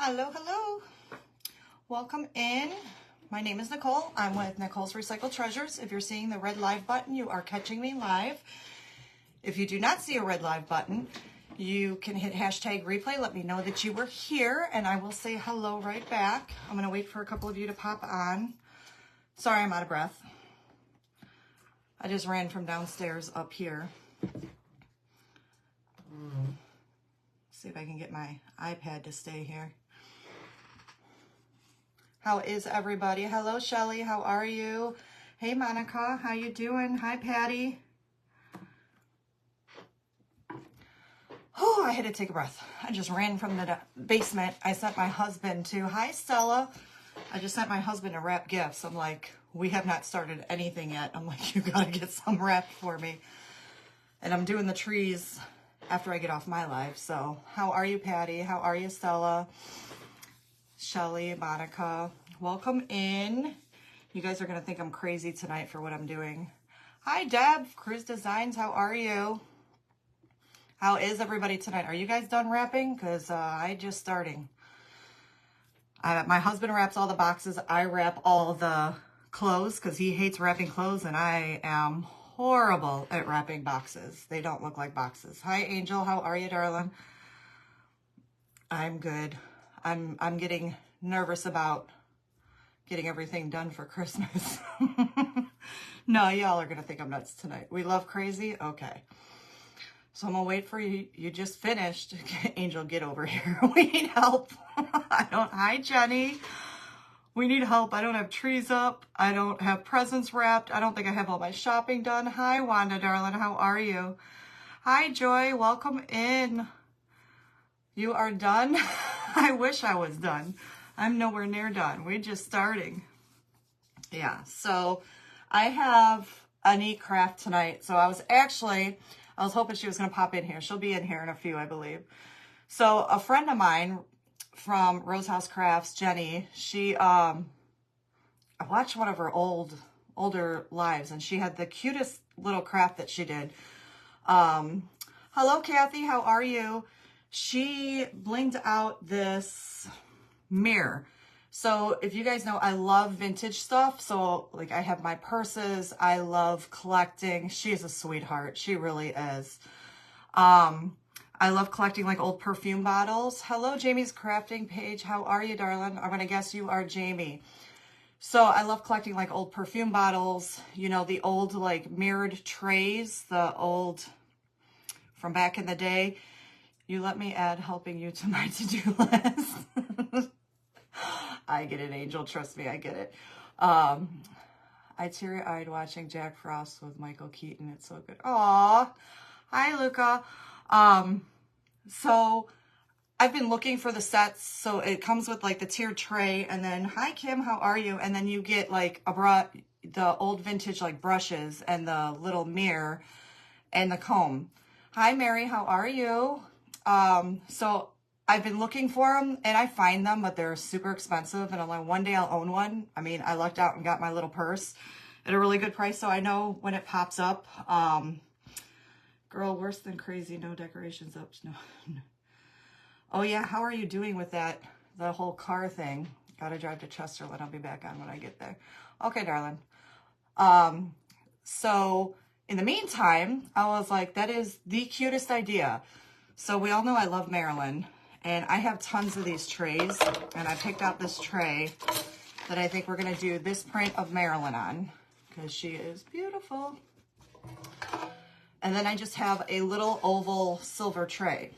Hello, hello. Welcome in. My name is Nicole. I'm with Nicole's Recycled Treasures. If you're seeing the red live button, you are catching me live. If you do not see a red live button, you can hit hashtag replay. Let me know that you were here and I will say hello right back. I'm going to wait for a couple of you to pop on. Sorry, I'm out of breath. I just ran from downstairs up here. See if I can get my iPad to stay here. How is everybody? Hello, Shelly. How are you? Hey, Monica. How you doing? Hi, Patty. Oh, I had to take a breath. I just ran from the basement. I sent my husband to, hi, Stella. I just sent my husband to wrap gifts. I'm like, we have not started anything yet. I'm like, you got to get some wrapped for me. And I'm doing the trees after I get off my live. So how are you, Patty? How are you, Stella? Shelly, Monica, welcome in. You guys are going to think I'm crazy tonight for what I'm doing. Hi, Deb, Cruise Designs. How are you? How is everybody tonight? Are you guys done wrapping? Because I just starting. My husband wraps all the boxes. I wrap all the clothes because he hates wrapping clothes, and I am horrible at wrapping boxes. They don't look like boxes. Hi, Angel. How are you, darling? I'm good. I'm getting nervous about getting everything done for Christmas. No, y'all are going to think I'm nuts tonight. We love crazy? Okay. So I'm going to wait for you. You just finished. Angel, get over here. We need help. Hi, Jenny. We need help. I don't have trees up. I don't have presents wrapped. I don't think I have all my shopping done. Hi, Wanda, darling. How are you? Hi, Joy. Welcome in. You are done? I wish I was done. I'm nowhere near done. We're just starting. Yeah, so I have a neat craft tonight. So I was hoping she was going to pop in here. She'll be in here in a few, I believe. So a friend of mine from Rose House Crafts, Jenny, I watched one of her older lives, and she had the cutest little craft that she did. Hello, Kathy. How are you? She blinged out this mirror. So if you guys know, I love vintage stuff. So like I have my purses. I love collecting. She is a sweetheart. She really is. I love collecting like old perfume bottles. Hello, Jamie's crafting page. How are you, darling? I'm going to guess you are Jamie. So I love collecting like old perfume bottles, you know, the old like mirrored trays, the old from back in the day. You let me add helping you to my to-do list. I get it, Angel. Trust me, I get it. I teary-eyed watching Jack Frost with Michael Keaton. It's so good. Aw. Hi, Luca. So I've been looking for the sets. So it comes with like the tiered tray. And then, hi, Kim. How are you? And then you get like the old vintage like brushes and the little mirror and the comb. Hi, Mary. How are you? So I've been looking for them and I find them, but they're super expensive. And I'm like, one day I'll own one. I mean, I lucked out and got my little purse at a really good price. So I know when it pops up, girl, worse than crazy. No decorations up. No. Oh yeah. How are you doing with that? The whole car thing. Gotta drive to Chesterland. I'll be back on when I get there. Okay, darling. So in the meantime, I was like, that is the cutest idea. So we all know I love Marilyn, and I have tons of these trays, and I picked out this tray that I think we're going to do this print of Marilyn on, because she is beautiful. And then I just have a little oval silver tray.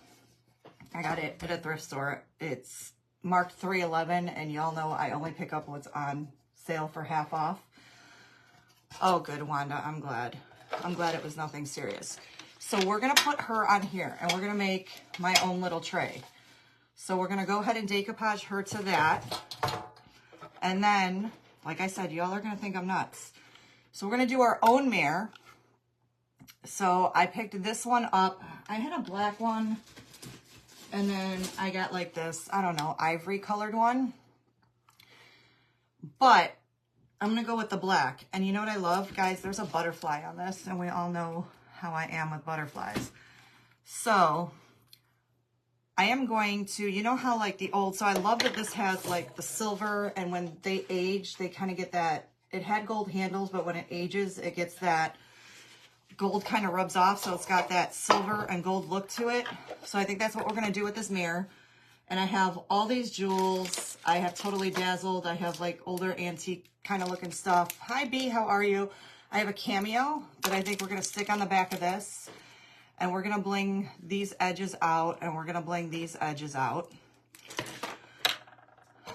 I got it at a thrift store. It's marked $3.11, and y'all know I only pick up what's on sale for half off. Oh, good, Wanda. I'm glad. I'm glad it was nothing serious. So we're going to put her on here, and we're going to make my own little tray. So we're going to go ahead and decoupage her to that. And then, like I said, y'all are going to think I'm nuts. So we're going to do our own mirror. So I picked this one up. I had a black one, and then I got like this, I don't know, ivory colored one. But I'm going to go with the black. And you know what I love? Guys, there's a butterfly on this, and we all know how I am with butterflies. So I am going to, you know how like the old, so I love that this has like the silver, and when they age, they kind of get that, it had gold handles, but when it ages, it gets that gold kind of rubs off. So it's got that silver and gold look to it. So I think that's what we're going to do with this mirror. And I have all these jewels. I have Totally Dazzled. I have like older antique kind of looking stuff. Hi B, how are you? I have a cameo that I think we're going to stick on the back of this. And we're going to bling these edges out, and we're going to bling these edges out.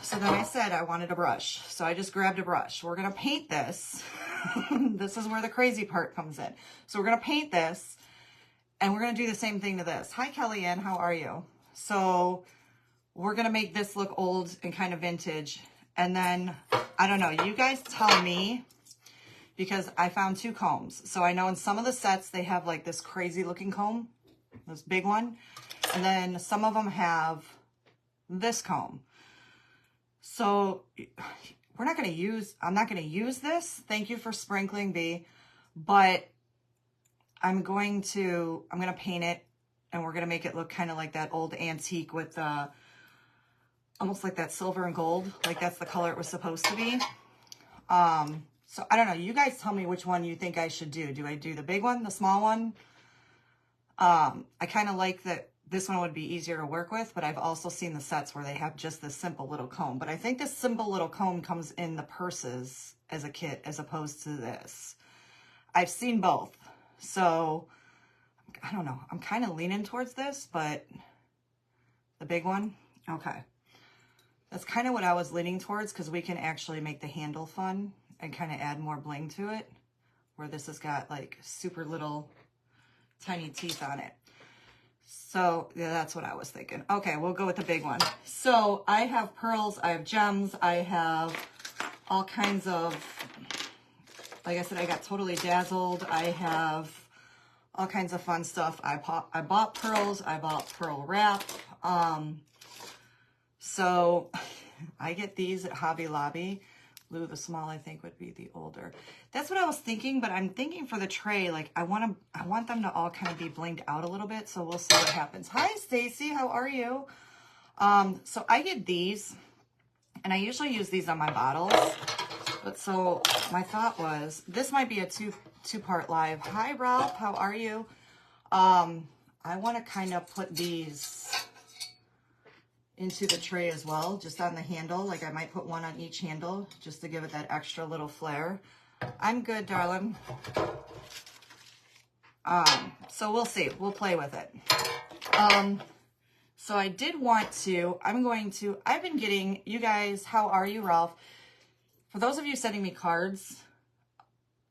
So then I said I wanted a brush. So I just grabbed a brush. We're going to paint this. This is where the crazy part comes in. So we're going to paint this, and we're going to do the same thing to this. Hi, Kellyanne. How are you? So we're going to make this look old and kind of vintage. And then, I don't know, you guys tell me, because I found 2 combs. So I know in some of the sets, they have like this crazy looking comb, this big one. And then some of them have this comb. So I'm not going to use this. Thank you for sprinkling, B. But I'm going to paint it, and we're going to make it look kind of like that old antique with almost like that silver and gold. Like that's the color it was supposed to be. So I don't know. You guys tell me which one you think I should do. Do I do the big one, the small one? I kind of like that this one would be easier to work with, but I've also seen the sets where they have just this simple little comb. But I think this simple little comb comes in the purses as a kit as opposed to this. I've seen both. So I don't know. I'm kind of leaning towards this, but the big one, okay. That's kind of what I was leaning towards, because we can actually make the handle fun and kind of add more bling to it, where this has got like super little tiny teeth on it. So yeah, that's what I was thinking. Okay, we'll go with the big one. So I have pearls, I have gems, I have all kinds of, like I said, I got Totally Dazzled. I have all kinds of fun stuff. I bought pearls, I bought pearl wrap. So I get these at Hobby Lobby. Lou, the small, I think, would be the older. That's what I was thinking, but I'm thinking for the tray, like I want them to all kind of be blinged out a little bit, so we'll see what happens. Hi, Stacy, how are you? So I get these, and I usually use these on my bottles, but so my thought was, this might be a two-part live. Hi, Ralph, how are you? I want to kind of put these into the tray as well, just on the handle. Like I might put one on each handle just to give it that extra little flair. I'm good, darling. So we'll see. We'll play with it. So I did want to, I've been getting, you guys, how are you, Ralph? For those of you sending me cards,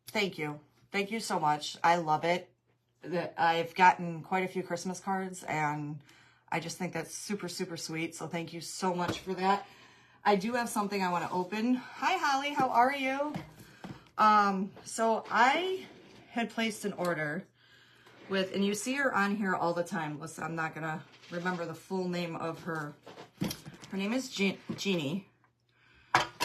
thank you. Thank you so much. I love it. I've gotten quite a few Christmas cards, and I just think that's super, super sweet. So thank you so much for that. I do have something I want to open. Hi, Holly. How are you? So I had placed an order with, and you see her on here all the time. Listen, I'm not going to remember the full name of her. Her name is Jeannie,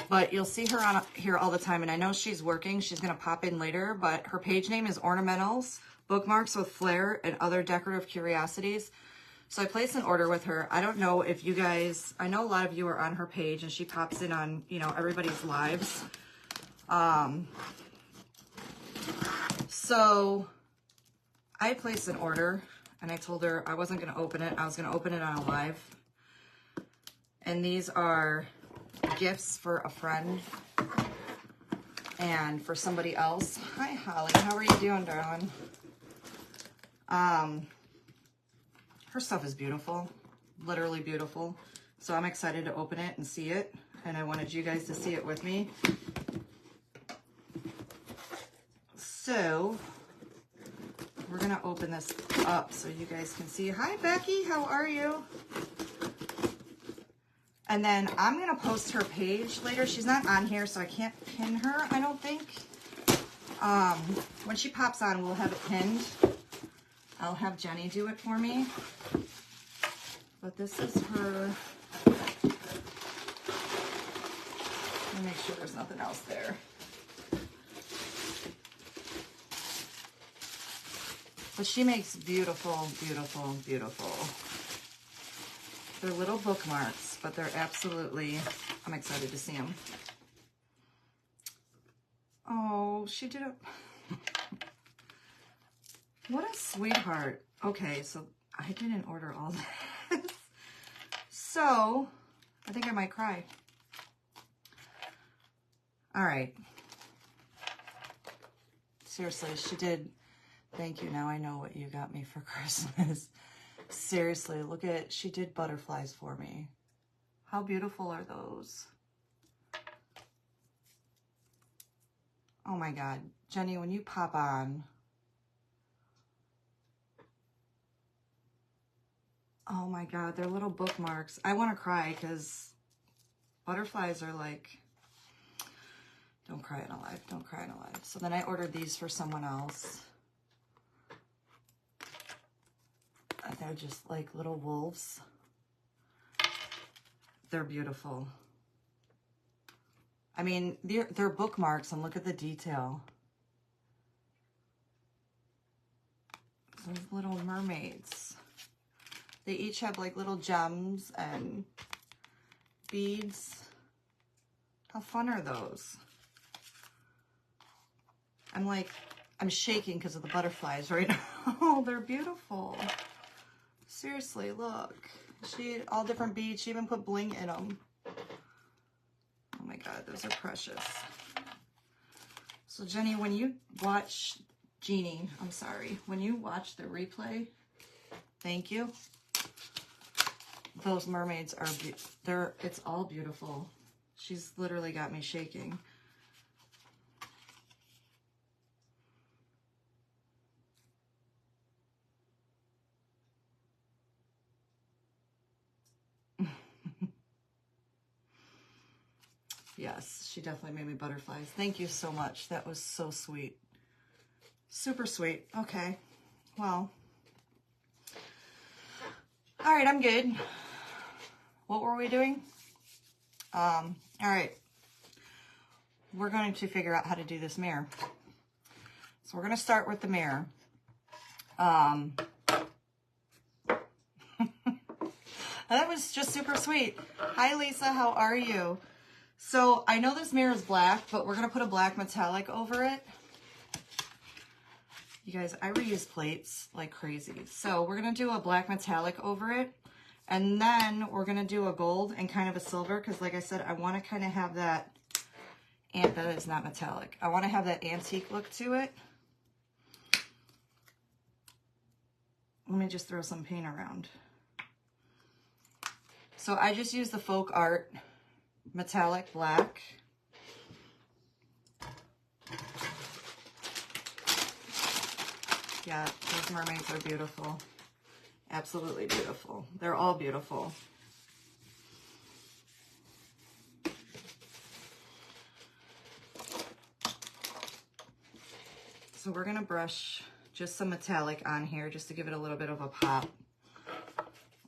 but you'll see her on here all the time. And I know she's working. She's going to pop in later, but her page name is Ornamentals, Bookmarks with Flair, and Other Decorative Curiosities. So I placed an order with her. I don't know if you guys, I know a lot of you are on her page, and she pops in on, you know, everybody's lives. So I placed an order, and I told her I wasn't going to open it. I was going to open it on a live. And these are gifts for a friend and for somebody else. Hi, Holly. How are you doing, darling? Her stuff is beautiful, literally beautiful. So I'm excited to open it and see it, and I wanted you guys to see it with me. So we're gonna open this up so you guys can see. Hi, Becky, how are you? And then I'm gonna post her page later. She's not on here, so I can't pin her, I don't think. When she pops on, we'll have it pinned. I'll have Jenny do it for me. But this is her. Let me make sure there's nothing else there. But she makes beautiful, beautiful, beautiful They're little bookmarks, but they're absolutely, I'm excited to see them. Oh, she did a, what a sweetheart. Okay, so I didn't order all this. So, I think I might cry. All right. Seriously, she did. Thank you. Now I know what you got me for Christmas. Seriously, look at, she did butterflies for me. How beautiful are those? Oh my God. Jenny, when you pop on, oh my God, they're little bookmarks. I want to cry because butterflies are like, don't cry in a life, don't cry in a life. So then I ordered these for someone else. They're just like little wolves. They're beautiful. I mean, they're bookmarks, and look at the detail. Those little mermaids. They each have like little gems and beads. How fun are those? I'm shaking because of the butterflies right now. Oh, they're beautiful. Seriously, look. She had all different beads. She even put bling in them. Oh my God, those are precious. So Jenny, when you watch, Jeannie, I'm sorry, when you watch the replay, thank you. Those mermaids are, it's all beautiful. She's literally got me shaking. Yes, she definitely made me butterflies. Thank you so much. That was so sweet. Super sweet. Okay. Well. All right, I'm good. What were we doing? All right. We're going to figure out how to do this mirror. So we're going to start with the mirror. That was just super sweet. Hi, Lisa. How are you? So I know this mirror is black, but we're going to put a black metallic over it. You guys, I reuse plates like crazy. So we're going to do a black metallic over it. And then we're going to do a gold and kind of a silver. Because like I said, I want to kind of have that, and that is not metallic. I want to have that antique look to it. Let me just throw some paint around. So I just used the Folk Art metallic black. Yeah, those mermaids are beautiful. Absolutely beautiful. They're all beautiful. So we're gonna brush just some metallic on here just to give it a little bit of a pop.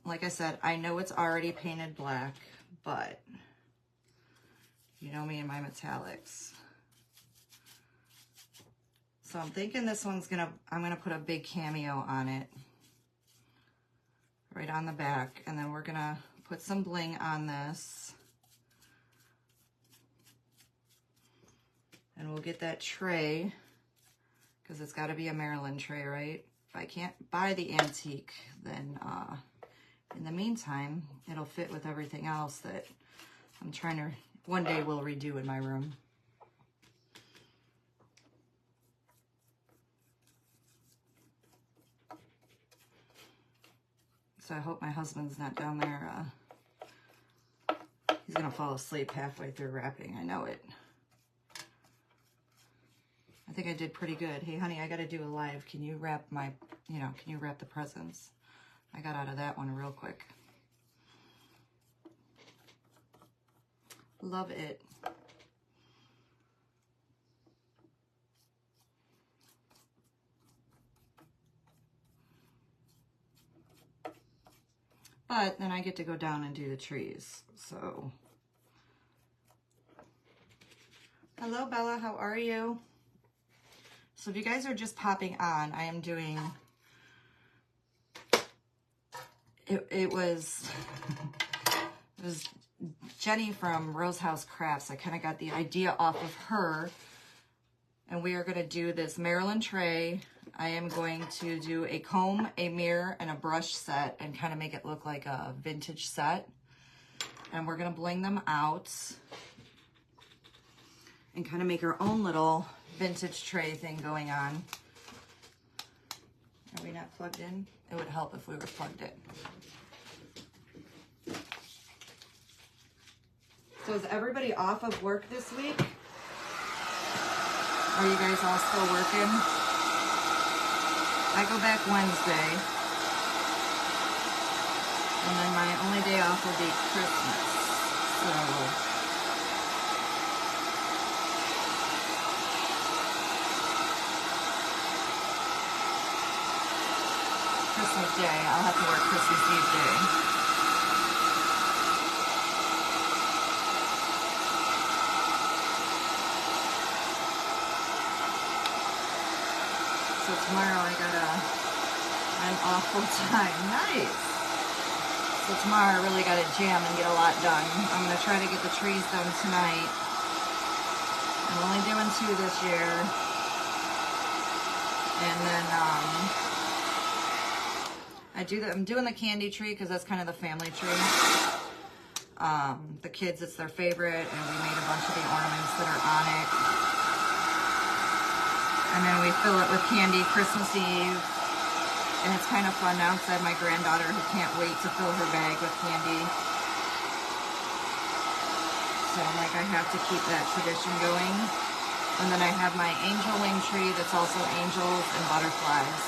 Like I said, I know it's already painted black, but you know me and my metallics. So I'm thinking this one's I'm gonna put a big cameo on it, right on the back, and then we're gonna put some bling on this. And we'll get that tray, because it's gotta be a Marilyn tray, right? If I can't buy the antique, then in the meantime, it'll fit with everything else that I'm trying to, one day we'll redo in my room. So I hope my husband's not down there. He's gonna fall asleep halfway through wrapping. I know it. I think I did pretty good. Hey, honey, I gotta do a live. Can you wrap my, can you wrap the presents? I got out of that one real quick. Love it. But then I get to go down and do the trees, so. Hello, Bella, how are you? So if you guys are just popping on, I am doing it was Jenny from Rose House Crafts. I kind of got the idea off of her. And we are going to do this Marilyn tray. I am going to do a comb, a mirror, and a brush set and kind of make it look like a vintage set. And we're going to bling them out and kind of make our own little vintage tray thing going on. Are we not plugged in? It would help if we were plugged in. So is everybody off of work this week? Are you guys all still working? I go back Wednesday. And then my only day off will be Christmas. So Christmas Day, I'll have to work Christmas Eve day. So tomorrow I'm off full time. Nice. So tomorrow I really got to jam and get a lot done. I'm going to try to get the trees done tonight. I'm only doing 2 this year. And then I'm doing the candy tree because that's kind of the family tree. The kids, it's their favorite, and we made a bunch of the ornaments that are on it. And then we fill it with candy Christmas Eve. And it's kind of fun now because I have my granddaughter who can't wait to fill her bag with candy. So I'm like, I have to keep that tradition going. And then I have my angel wing tree that's also angels and butterflies.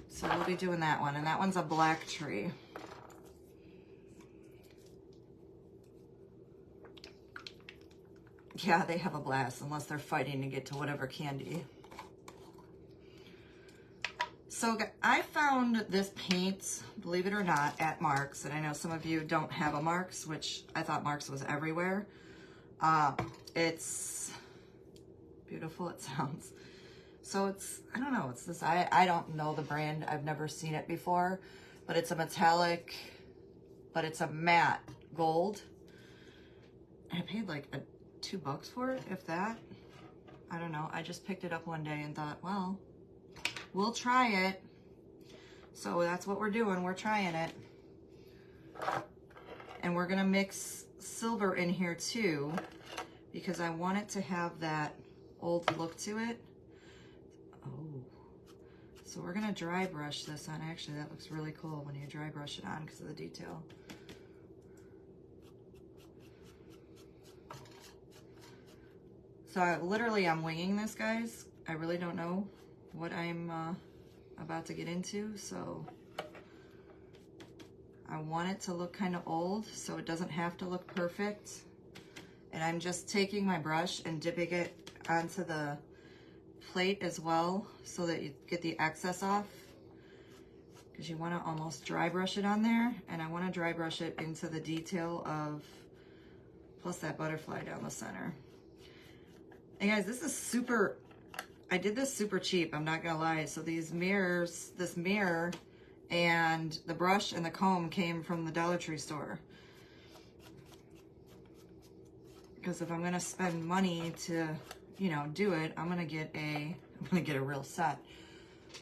So we'll be doing that one. And that one's a black tree. Yeah, they have a blast unless they're fighting to get to whatever candy. So I found this paint, believe it or not, at Mark's. And I know some of you don't have a Mark's, which I thought Mark's was everywhere. It's beautiful, it sounds. So it's, I don't know, it's this, I don't know the brand. I've never seen it before. But it's a metallic, but it's a matte gold. I paid like $2 for it, if that. I don't know. I just picked it up one day and thought, well, we'll try it. So that's what we're doing. We're trying it. And we're going to mix silver in here too, because I want it to have that old look to it. Oh. So we're going to dry brush this on. Actually, that looks really cool when you dry brush it on because of the detail. So I'm winging this, guys. I really don't know what I'm about to get into, so I want it to look kind of old, so it doesn't have to look perfect. And I'm just taking my brush and dipping it onto the plate as well, so that you get the excess off, because you want to almost dry brush it on there, and I want to dry brush it into the detail of, plus that butterfly down the center. And guys, this is super, I did this super cheap, I'm not gonna lie. So these mirrors, this mirror and the brush and the comb came from the Dollar Tree store. Because if I'm gonna spend money to, you know, do it, I'm gonna get a real set.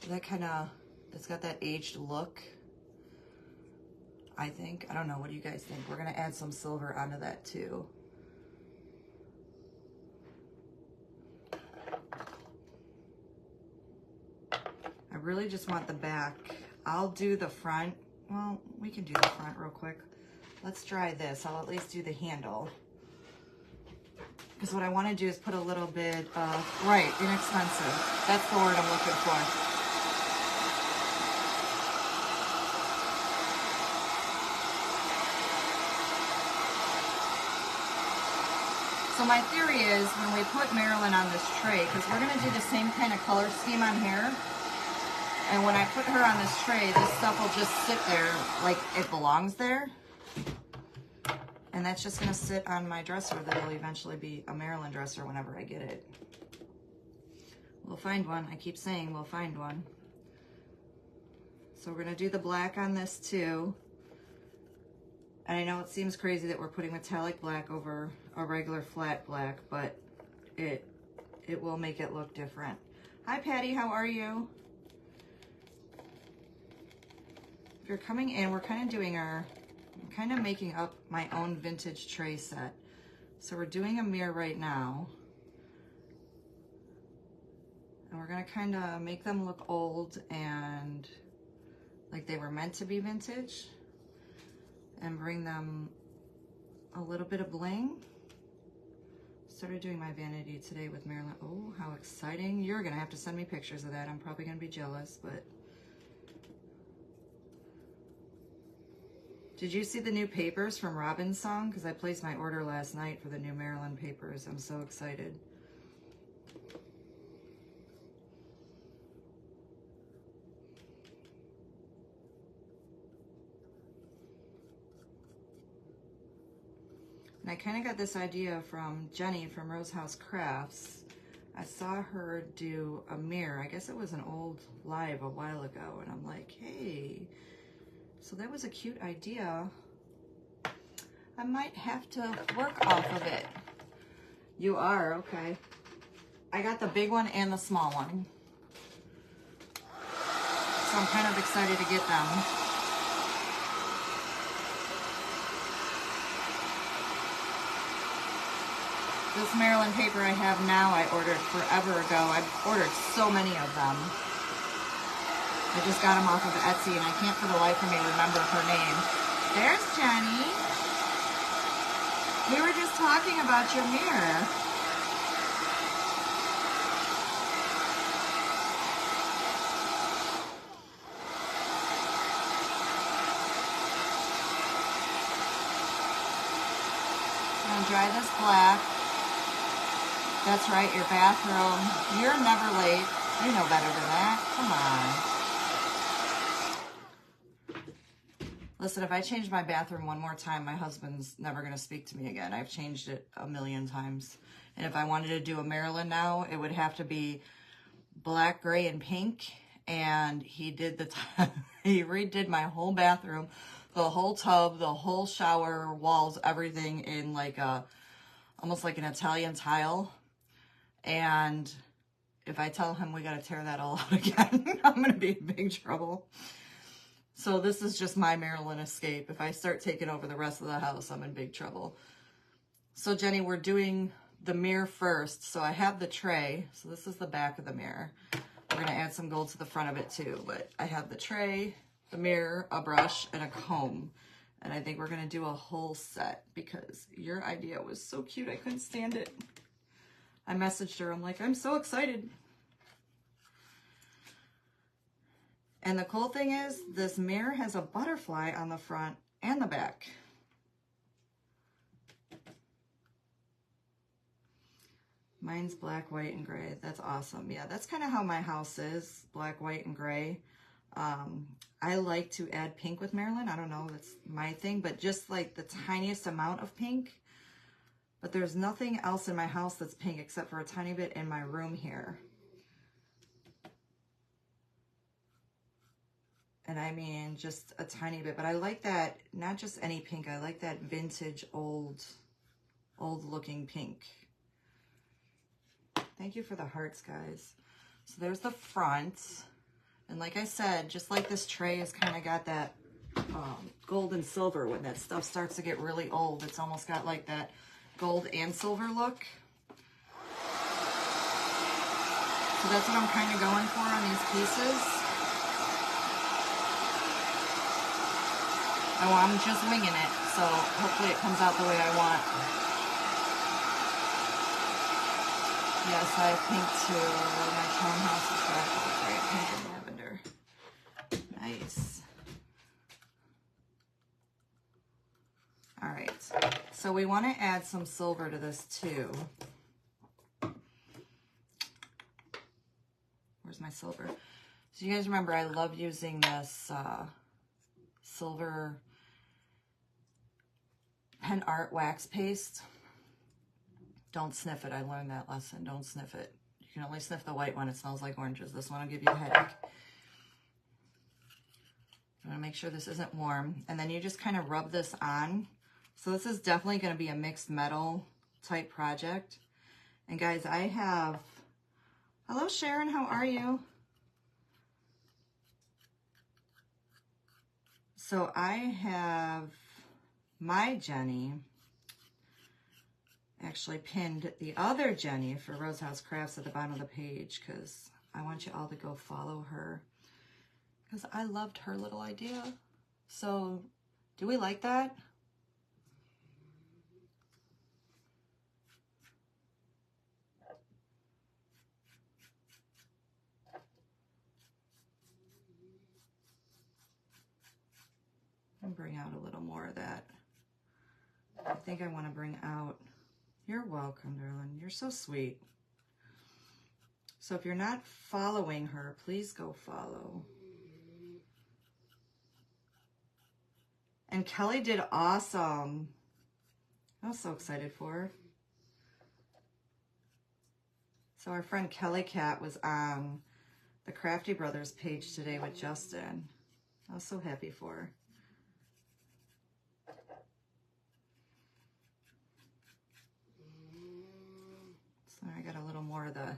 That kind of, it's got that aged look, I think. I don't know, what do you guys think? We're gonna add some silver onto that too. I really just want the back. I'll do the front. Well, we can do the front real quick. Let's try this. I'll at least do the handle. Because what I want to do is put a little bit of, right, inexpensive. That's the word I'm looking for. So my theory is when we put Marilyn on this tray, because we're going to do the same kind of color scheme on here. And when I put her on this tray, this stuff will just sit there like it belongs there. And that's just going to sit on my dresser that will eventually be a Marilyn dresser whenever I get it. We'll find one. I keep saying we'll find one. So we're going to do the black on this too. And I know it seems crazy that we're putting metallic black over a regular flat black, but it will make it look different. Hi Patty, how are you? If you're coming in, we're kind of doing I'm kind of making up my own vintage tray set. So we're doing a mirror right now. And we're gonna kind of make them look old and like they were meant to be vintage, and bring them a little bit of bling. Started doing my vanity today with Marilyn. Oh, how exciting. You're gonna have to send me pictures of that. I'm probably gonna be jealous, but. Did you see the new papers from Robin's song? Because I placed my order last night for the new Marilyn papers. I'm so excited. And I kind of got this idea from Jenny from Rose House Crafts. I saw her do a mirror. I guess it was an old live a while ago. And I'm like, hey, so that was a cute idea. I might have to work off of it. You are, okay. I got the big one and the small one. So I'm kind of excited to get them. This Marilyn paper I have now, I ordered forever ago. I've ordered so many of them. I just got them off of Etsy, and I can't for the life of me remember her name. There's Jenny. We were just talking about your mirror. I'm gonna dry this black. That's right, your bathroom. You're never late. You know better than that. Come on. Listen, if I change my bathroom one more time, my husband's never going to speak to me again. I've changed it a million times. And if I wanted to do a Marilyn now, it would have to be black, gray, and pink. And he did he redid my whole bathroom, the whole tub, the whole shower, walls, everything in like almost like an Italian tile. And if I tell him we got to tear that all out again, I'm going to be in big trouble. So this is just my Marilyn escape. If I start taking over the rest of the house, I'm in big trouble. So Jenny, we're doing the mirror first. So I have the tray. So this is the back of the mirror. We're going to add some gold to the front of it too. But I have the tray, the mirror, a brush, and a comb. And I think we're going to do a whole set because your idea was so cute. I couldn't stand it. I messaged her. I'm like, I'm so excited. And the cool thing is this mirror has a butterfly on the front and the back. Mine's black, white, and gray. That's awesome. Yeah, that's kind of how my house is. Black, white, and gray. I like to add pink with Marilyn. I don't know, that's my thing, but just like the tiniest amount of pink. But there's nothing else in my house that's pink except for a tiny bit in my room here. And I mean, just a tiny bit. But I like that, not just any pink. I like that vintage, old looking pink. Thank you for the hearts, guys. So there's the front. And like I said, just like this tray has kind of got that gold and silver. When that stuff starts to get really old, it's almost got like that gold and silver look. So that's what I'm kind of going for on these pieces. Oh, I'm just winging it, so hopefully it comes out the way I want. Yes, I have pink too. My townhouse is black, right? Pink and lavender. Nice. All right, so we want to add some silver to this too. Where's my silver? So you guys remember I love using this silver pen art wax paste. Don't sniff it. I learned that lesson. Don't sniff it. You You can only sniff the white one. It smells like oranges. This one will give you a headache. I'm going to make sure this isn't warm. And then you just kind of rub this on. So this is definitely going to be a mixed metal type project. And guys, I have, hello Sharon, how are you? So I have my Jenny actually pinned the other Jenny for Rose House Crafts at the bottom of the page because I want you all to go follow her because I loved her little idea. So do we like that? And bring out a little more of that. I think I want to bring out, you're welcome, darling. You're so sweet. So if you're not following her, please go follow. And Kelly did awesome. I was so excited for her. So our friend Kelly Cat was on the Crafty Brothers page today with Justin. I was so happy for her. So I got a little more of the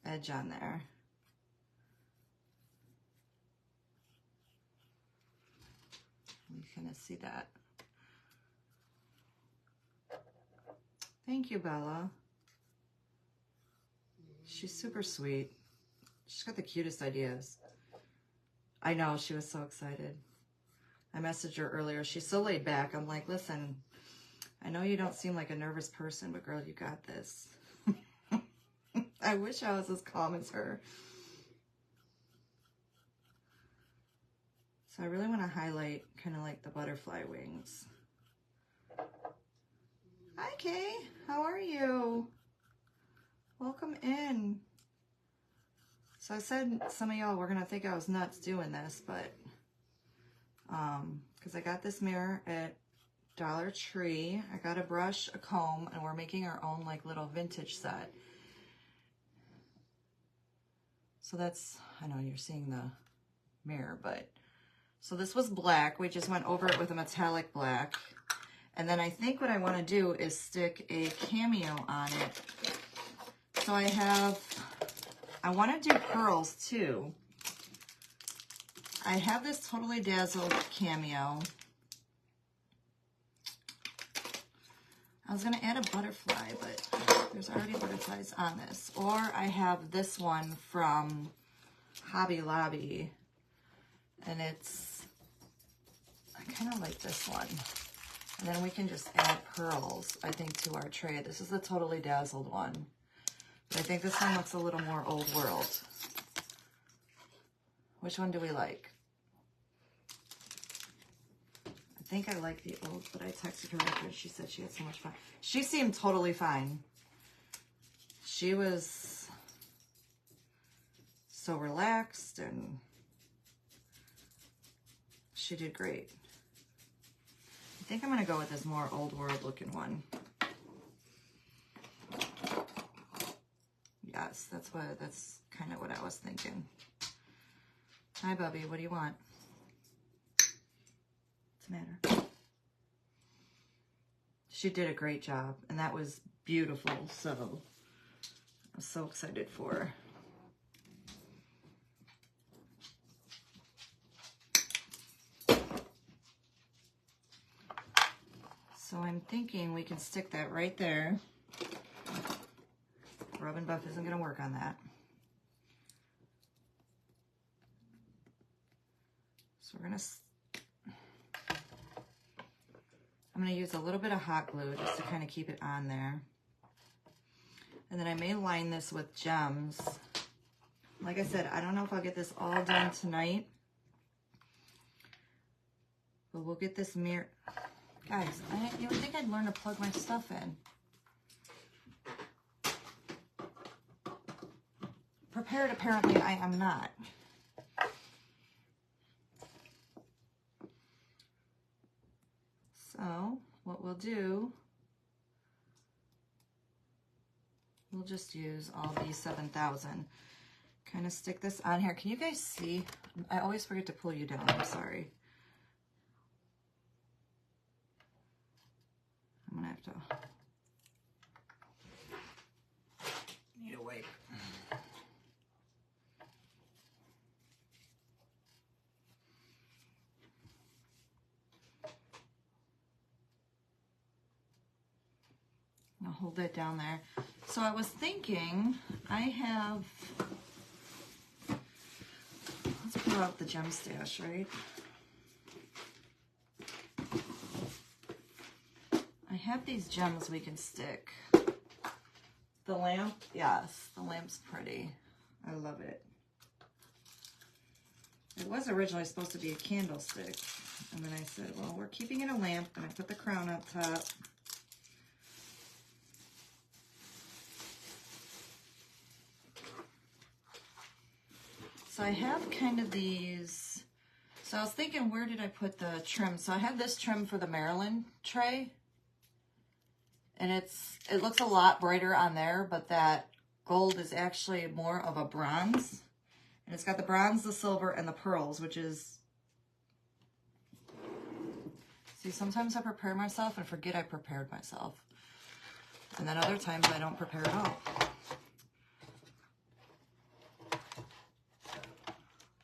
edge on there. You kind of see that. Thank you, Bella. She's super sweet. She's got the cutest ideas. I know, she was so excited. I messaged her earlier. She's so laid back. I'm like, listen, I know you don't seem like a nervous person, but girl, you got this. I wish I was as calm as her. So I really want to highlight kind of like the butterfly wings. Hi, Kay. How are you? Welcome in. So I said some of y'all were going to think I was nuts doing this, but because I got this mirror at Dollar Tree. I got a brush, a comb, and we're making our own like little vintage set. So that's, I know you're seeing the mirror, but so this was black. We just went over it with a metallic black. And then I think what I want to do is stick a cameo on it. So I want to do pearls too. I have this Totally Dazzled cameo. I was going to add a butterfly, but there's already butterflies on this. Or I have this one from Hobby Lobby. And it's, I kind of like this one. And then we can just add pearls, I think, to our tray. This is the Totally Dazzled one. But I think this one looks a little more old world. Which one do we like? I think I like the old, but I texted her after she said she had so much fun. She seemed totally fine. She was so relaxed and she did great. I think I'm going to go with this more old world looking one. Yes, that's kind of what I was thinking. Hi, Bubby. What do you want? What's the matter? She did a great job, and that was beautiful. So I'm so excited for her. So I'm thinking we can stick that right there. Rub and buff isn't going to work on that. So we're going to, I'm going to use a little bit of hot glue just to kind of keep it on there. And then I may line this with gems. Like I said, I don't know if I'll get this all done tonight. But we'll get this mirror. Guys, you would think I'd learn to plug my stuff in. Prepared, apparently, I am not. So, what we'll do, we'll we'll just use all these 7,000. Kind of stick this on here. Can you guys see? I always forget to pull you down. I'm sorry. I'm going to have to... Need a wipe. I'll hold it down there. So I was thinking, I have, let's pull out the gem stash, right? I have these gems we can stick. The lamp, yes, the lamp's pretty. I love it. It was originally supposed to be a candlestick. And then I said, well, we're keeping it a lamp, and I put the crown up top. So I have kind of these, so I was thinking, where did I put the trim? So I have this trim for the Marilyn tray, and it looks a lot brighter on there, but that gold is actually more of a bronze, and it's got the bronze, the silver, and the pearls, which is, see, sometimes I prepare myself and forget I prepared myself, and then other times I don't prepare at all.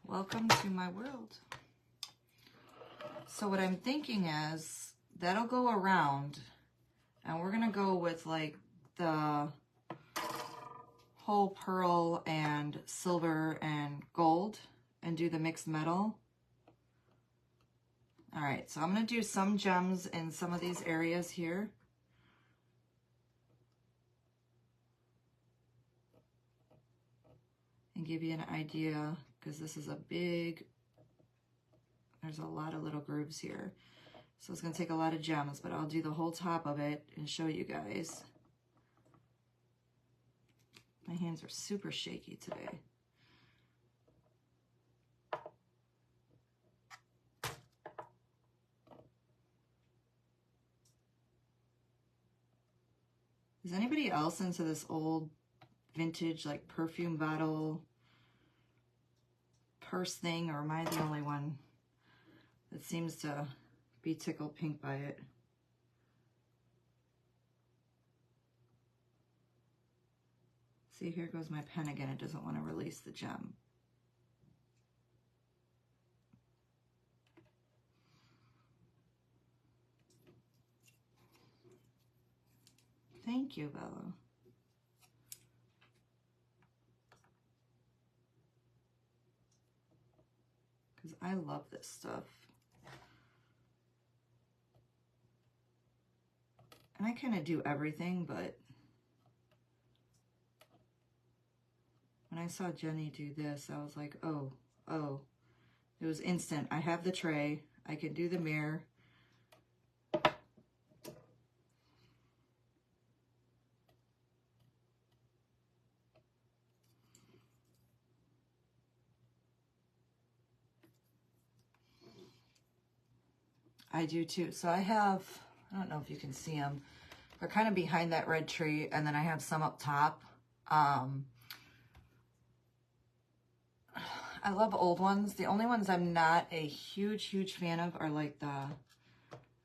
Welcome to my world. So what I'm thinking is that'll go around, and we're gonna go with like the whole pearl and silver and gold and do the mixed metal. All right, so I'm gonna do some gems in some of these areas here. And give you an idea, because this is a big, there's a lot of little grooves here. So it's going to take a lot of gems, but I'll do the whole top of it and show you guys. My hands are super shaky today. Is anybody else into this old vintage like perfume bottle purse thing, or am I the only one that seems to be tickled pink by it? See, here goes my pen again. It doesn't want to release the gem. Thank you, Bella. Because I love this stuff. And I kind of do everything, but when I saw Jenny do this, I was like, oh, it was instant. I have the tray. I can do the mirror. I do too. So I have, I don't know if you can see them. They're kind of behind that red tree, and then I have some up top. I love old ones. The only ones I'm not a huge fan of are like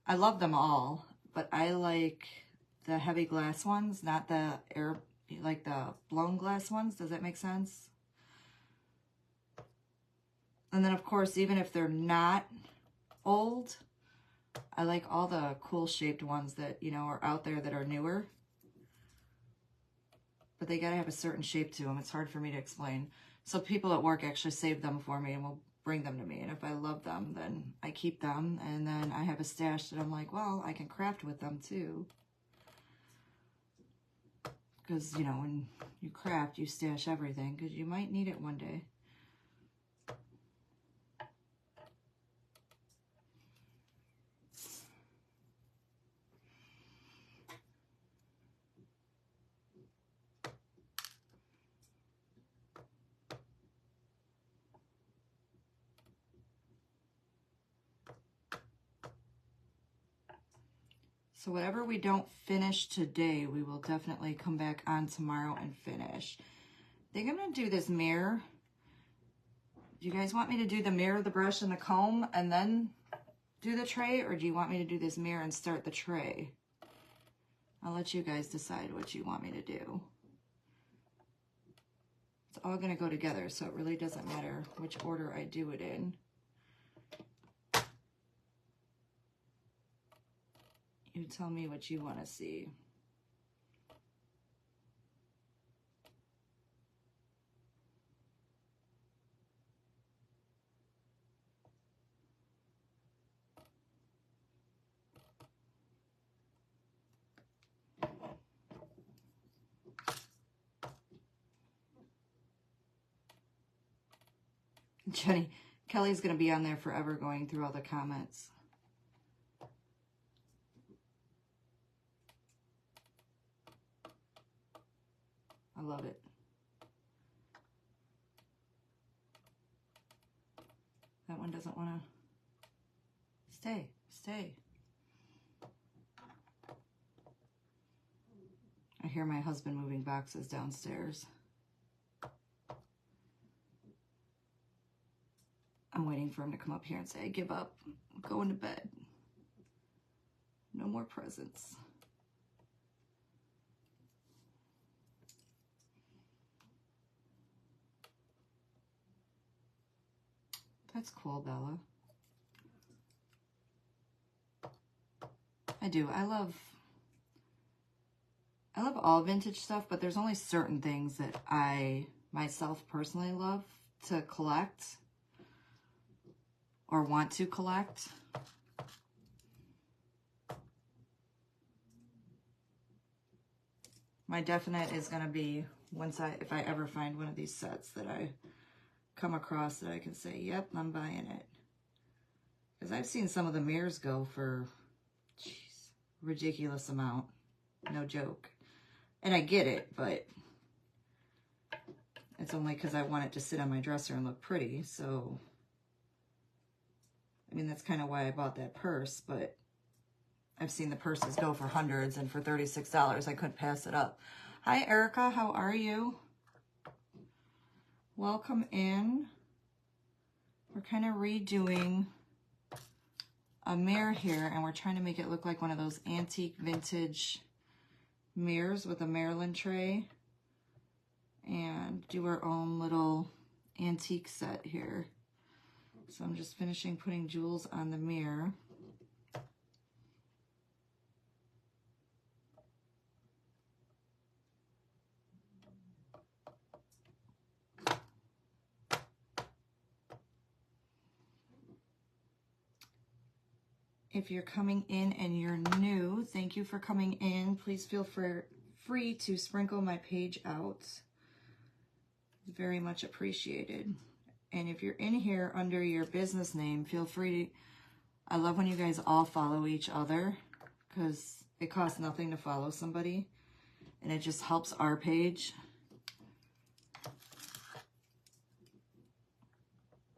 I love them all, but I like the heavy glass ones, not the like the blown glass ones. Does that make sense? And then of course, even if they're not old, I like all the cool shaped ones that, you know, are out there that are newer. But they gotta have a certain shape to them. It's hard for me to explain. So people at work actually save them for me and will bring them to me. And if I love them, then I keep them. And then I have a stash that I'm like, well, I can craft with them too. Because, you know, when you craft, you stash everything because you might need it one day. So whatever we don't finish today, we will definitely come back on tomorrow and finish. I think I'm going to do this mirror. Do you guys want me to do the mirror, the brush, and the comb, and then do the tray? Or do you want me to do this mirror and start the tray? I'll let you guys decide what you want me to do. It's all going to go together, so it really doesn't matter which order I do it in. You tell me what you want to see. Jenny, Kelly's going to be on there forever going through all the comments. I love it. That one doesn't want to stay. Stay. I hear my husband moving boxes downstairs. I'm waiting for him to come up here and say, I give up. I'm going to bed. No more presents. That's cool, Bella. I do. I love all vintage stuff, but there's only certain things that I myself personally love to collect or want to collect. My definite is going to be if I ever find one of these sets that I come across that I can say, yep, I'm buying it. Because I've seen some of the mirrors go for, jeez, ridiculous amount. No joke. And I get it, but it's only because I want it to sit on my dresser and look pretty. So, I mean, that's kind of why I bought that purse, but I've seen the purses go for hundreds, and for $36, I couldn't pass it up. Hi, Erica. How are you? Welcome in. We're kind of redoing a mirror here, and we're trying to make it look like one of those antique vintage mirrors with a Marilyn tray, and do our own little antique set here. So I'm just finishing putting jewels on the mirror. If you're coming in and you're new, thank you for coming in. Please feel free to sprinkle my page out. It's very much appreciated. And if you're in here under your business name, feel free to, I love when you guys all follow each other, because it costs nothing to follow somebody, and it just helps our page.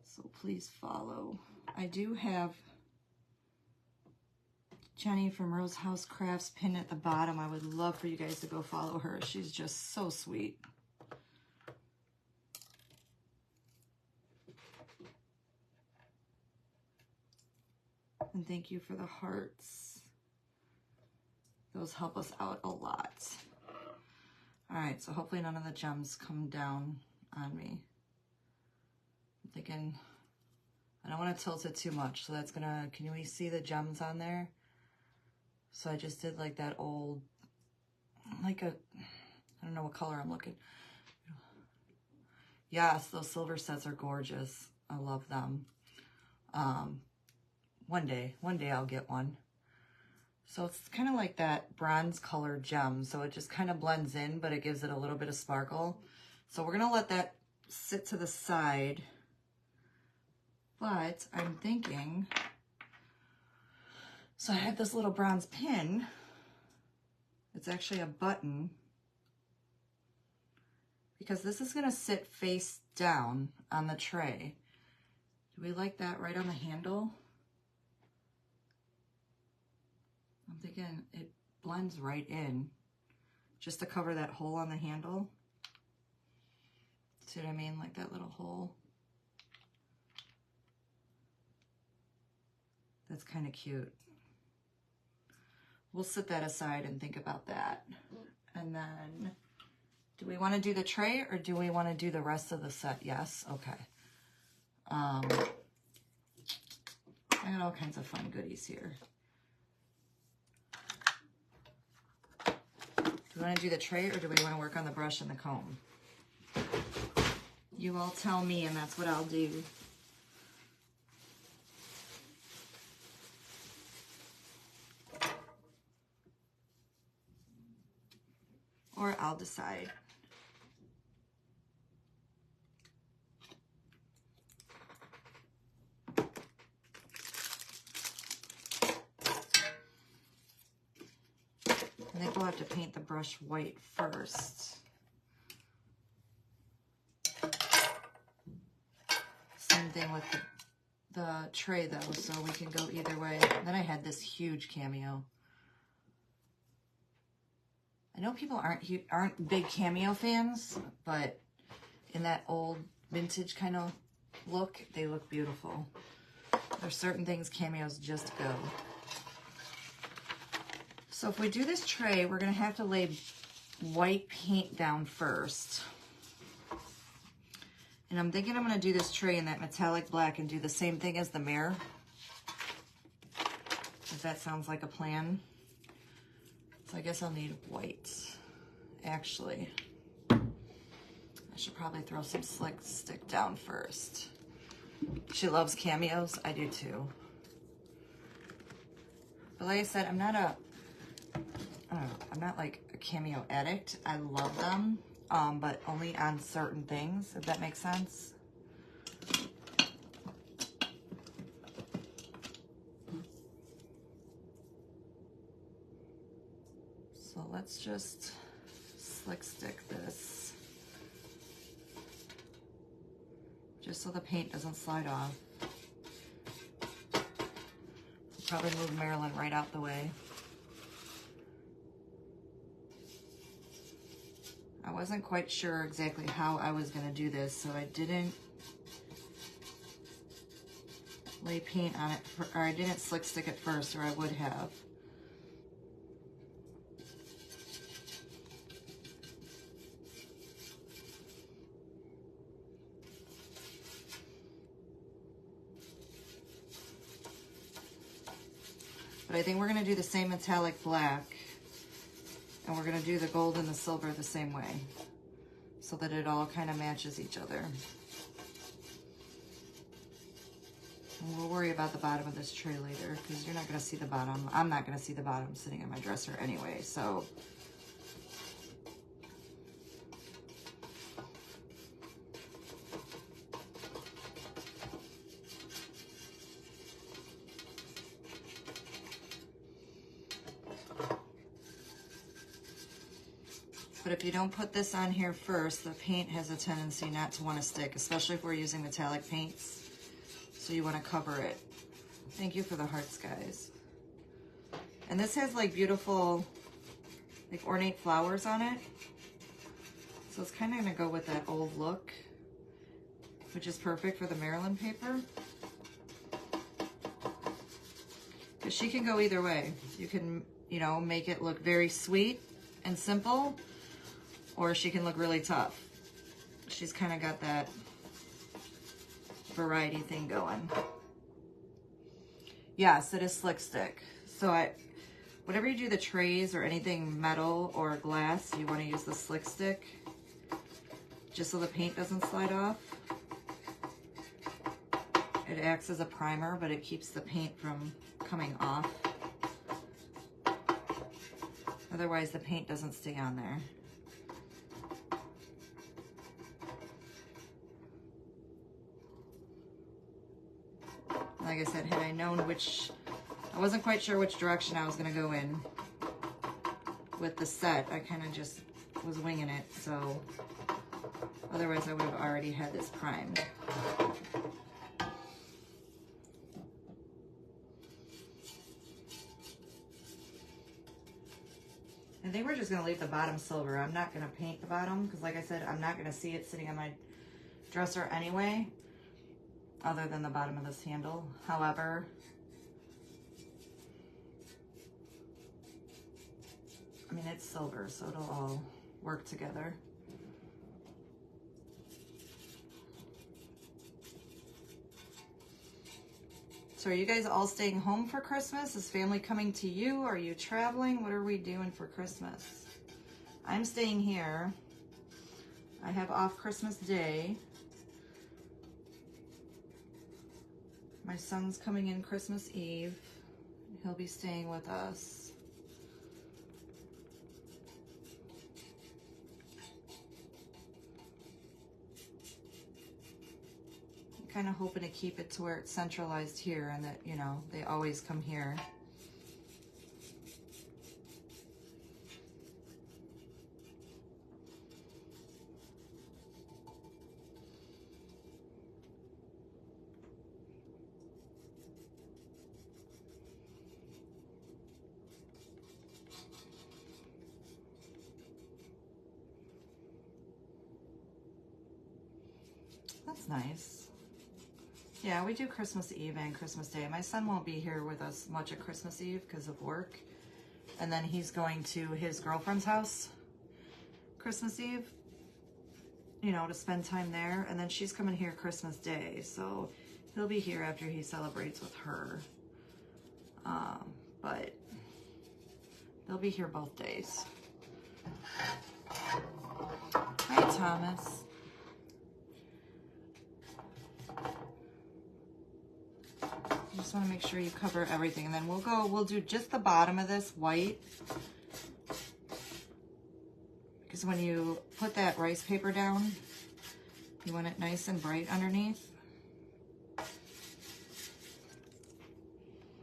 So please follow. I do have Jenny from Rose House Crafts pinned at the bottom. I would love for you guys to go follow her. She's just so sweet. And thank you for the hearts. Those help us out a lot. All right, so hopefully none of the gems come down on me. I'm thinking, I don't want to tilt it too much, so that's gonna, can we see the gems on there? So I just did like that old, like a, I don't know what color I'm looking. Yes, those silver sets are gorgeous. I love them. One day I'll get one. So it's kind of like that bronze colored gem. So it just kind of blends in, but it gives it a little bit of sparkle. So we're going to let that sit to the side. But I'm thinking, so I have this little bronze pin. It's actually a button, because this is going to sit face down on the tray. Do we like that right on the handle? I'm thinking it blends right in just to cover that hole on the handle. See what I mean? Like that little hole. That's kind of cute. We'll set that aside and think about that. And then, do we want to do the tray or do we want to do the rest of the set? Yes? Okay. I got all kinds of fun goodies here. Do we want to do the tray or do we want to work on the brush and the comb? You all tell me and that's what I'll do. Or I'll decide. I think we'll have to paint the brush white first. Same thing with the tray though, so we can go either way. Then I had this huge cameo. I know people aren't big cameo fans, but in that old vintage kind of look, they look beautiful. There's certain things cameos just go. So if we do this tray, we're gonna have to lay white paint down first. And I'm thinking I'm gonna do this tray in that metallic black and do the same thing as the mirror. If that sounds like a plan. So I guess I'll need white. Actually, I should probably throw some slick stick down first. She loves cameos, I do too. But like I said, I'm not like a cameo addict. I love them, but only on certain things, if that makes sense. So let's just slick stick this, just so the paint doesn't slide off. Probably move Marilyn right out the way. I wasn't quite sure exactly how I was going to do this, so I didn't lay paint on it, or I didn't slick stick it first, or I would have. But I think we're going to do the same metallic black, and we're going to do the gold and the silver the same way, so that it all kind of matches each other. And we'll worry about the bottom of this tray later, because you're not going to see the bottom. I'm not going to see the bottom sitting in my dresser anyway, so. But if you don't put this on here first, the paint has a tendency not to want to stick, especially if we're using metallic paints. So you want to cover it. Thank you for the hearts, guys. And this has like beautiful, like ornate flowers on it. So it's kind of going to go with that old look, which is perfect for the Marilyn paper. Because she can go either way. You can, you know, make it look very sweet and simple, or she can look really tough. She's kind of got that variety thing going. Yes, it is slick stick. So whenever you do the trays or anything metal or glass, you want to use the slick stick just so the paint doesn't slide off. It acts as a primer, but it keeps the paint from coming off. Otherwise, the paint doesn't stay on there. Like I said, had I known which, I wasn't quite sure which direction I was going to go in with the set. I kind of just was winging it, so otherwise I would have already had this primed. I think we're just going to leave the bottom silver. I'm not going to paint the bottom because, like I said, I'm not going to see it sitting on my dresser anyway, other than the bottom of this handle. However, I mean, it's silver, so it'll all work together. So are you guys all staying home for Christmas? Is family coming to you? Are you traveling? What are we doing for Christmas? I'm staying here. I have off Christmas Day. My son's coming in Christmas Eve. He'll be staying with us. Kind of hoping to keep it to where it's centralized here and that, you know, they always come here. That's nice. Yeah, we do Christmas Eve and Christmas Day. My son won't be here with us much at Christmas Eve because of work. And then he's going to his girlfriend's house Christmas Eve, you know, to spend time there. And then she's coming here Christmas Day. So he'll be here after he celebrates with her. But they'll be here both days. Hi, Thomas. I just want to make sure you cover everything, and then we'll do just the bottom of this white, because when you put that rice paper down, you want it nice and bright underneath,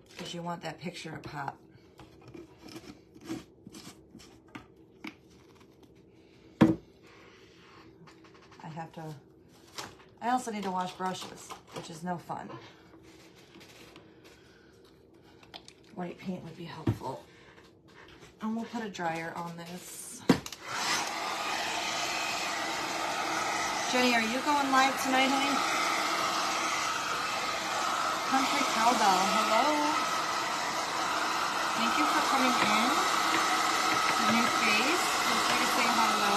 because you want that picture to pop. I also need to wash brushes, which is no fun. White paint would be helpful. And we'll put a dryer on this. Jenny, are you going live tonight, honey? Country Cowbell, hello. Thank you for coming in. A new face. Looks like it's saying hello.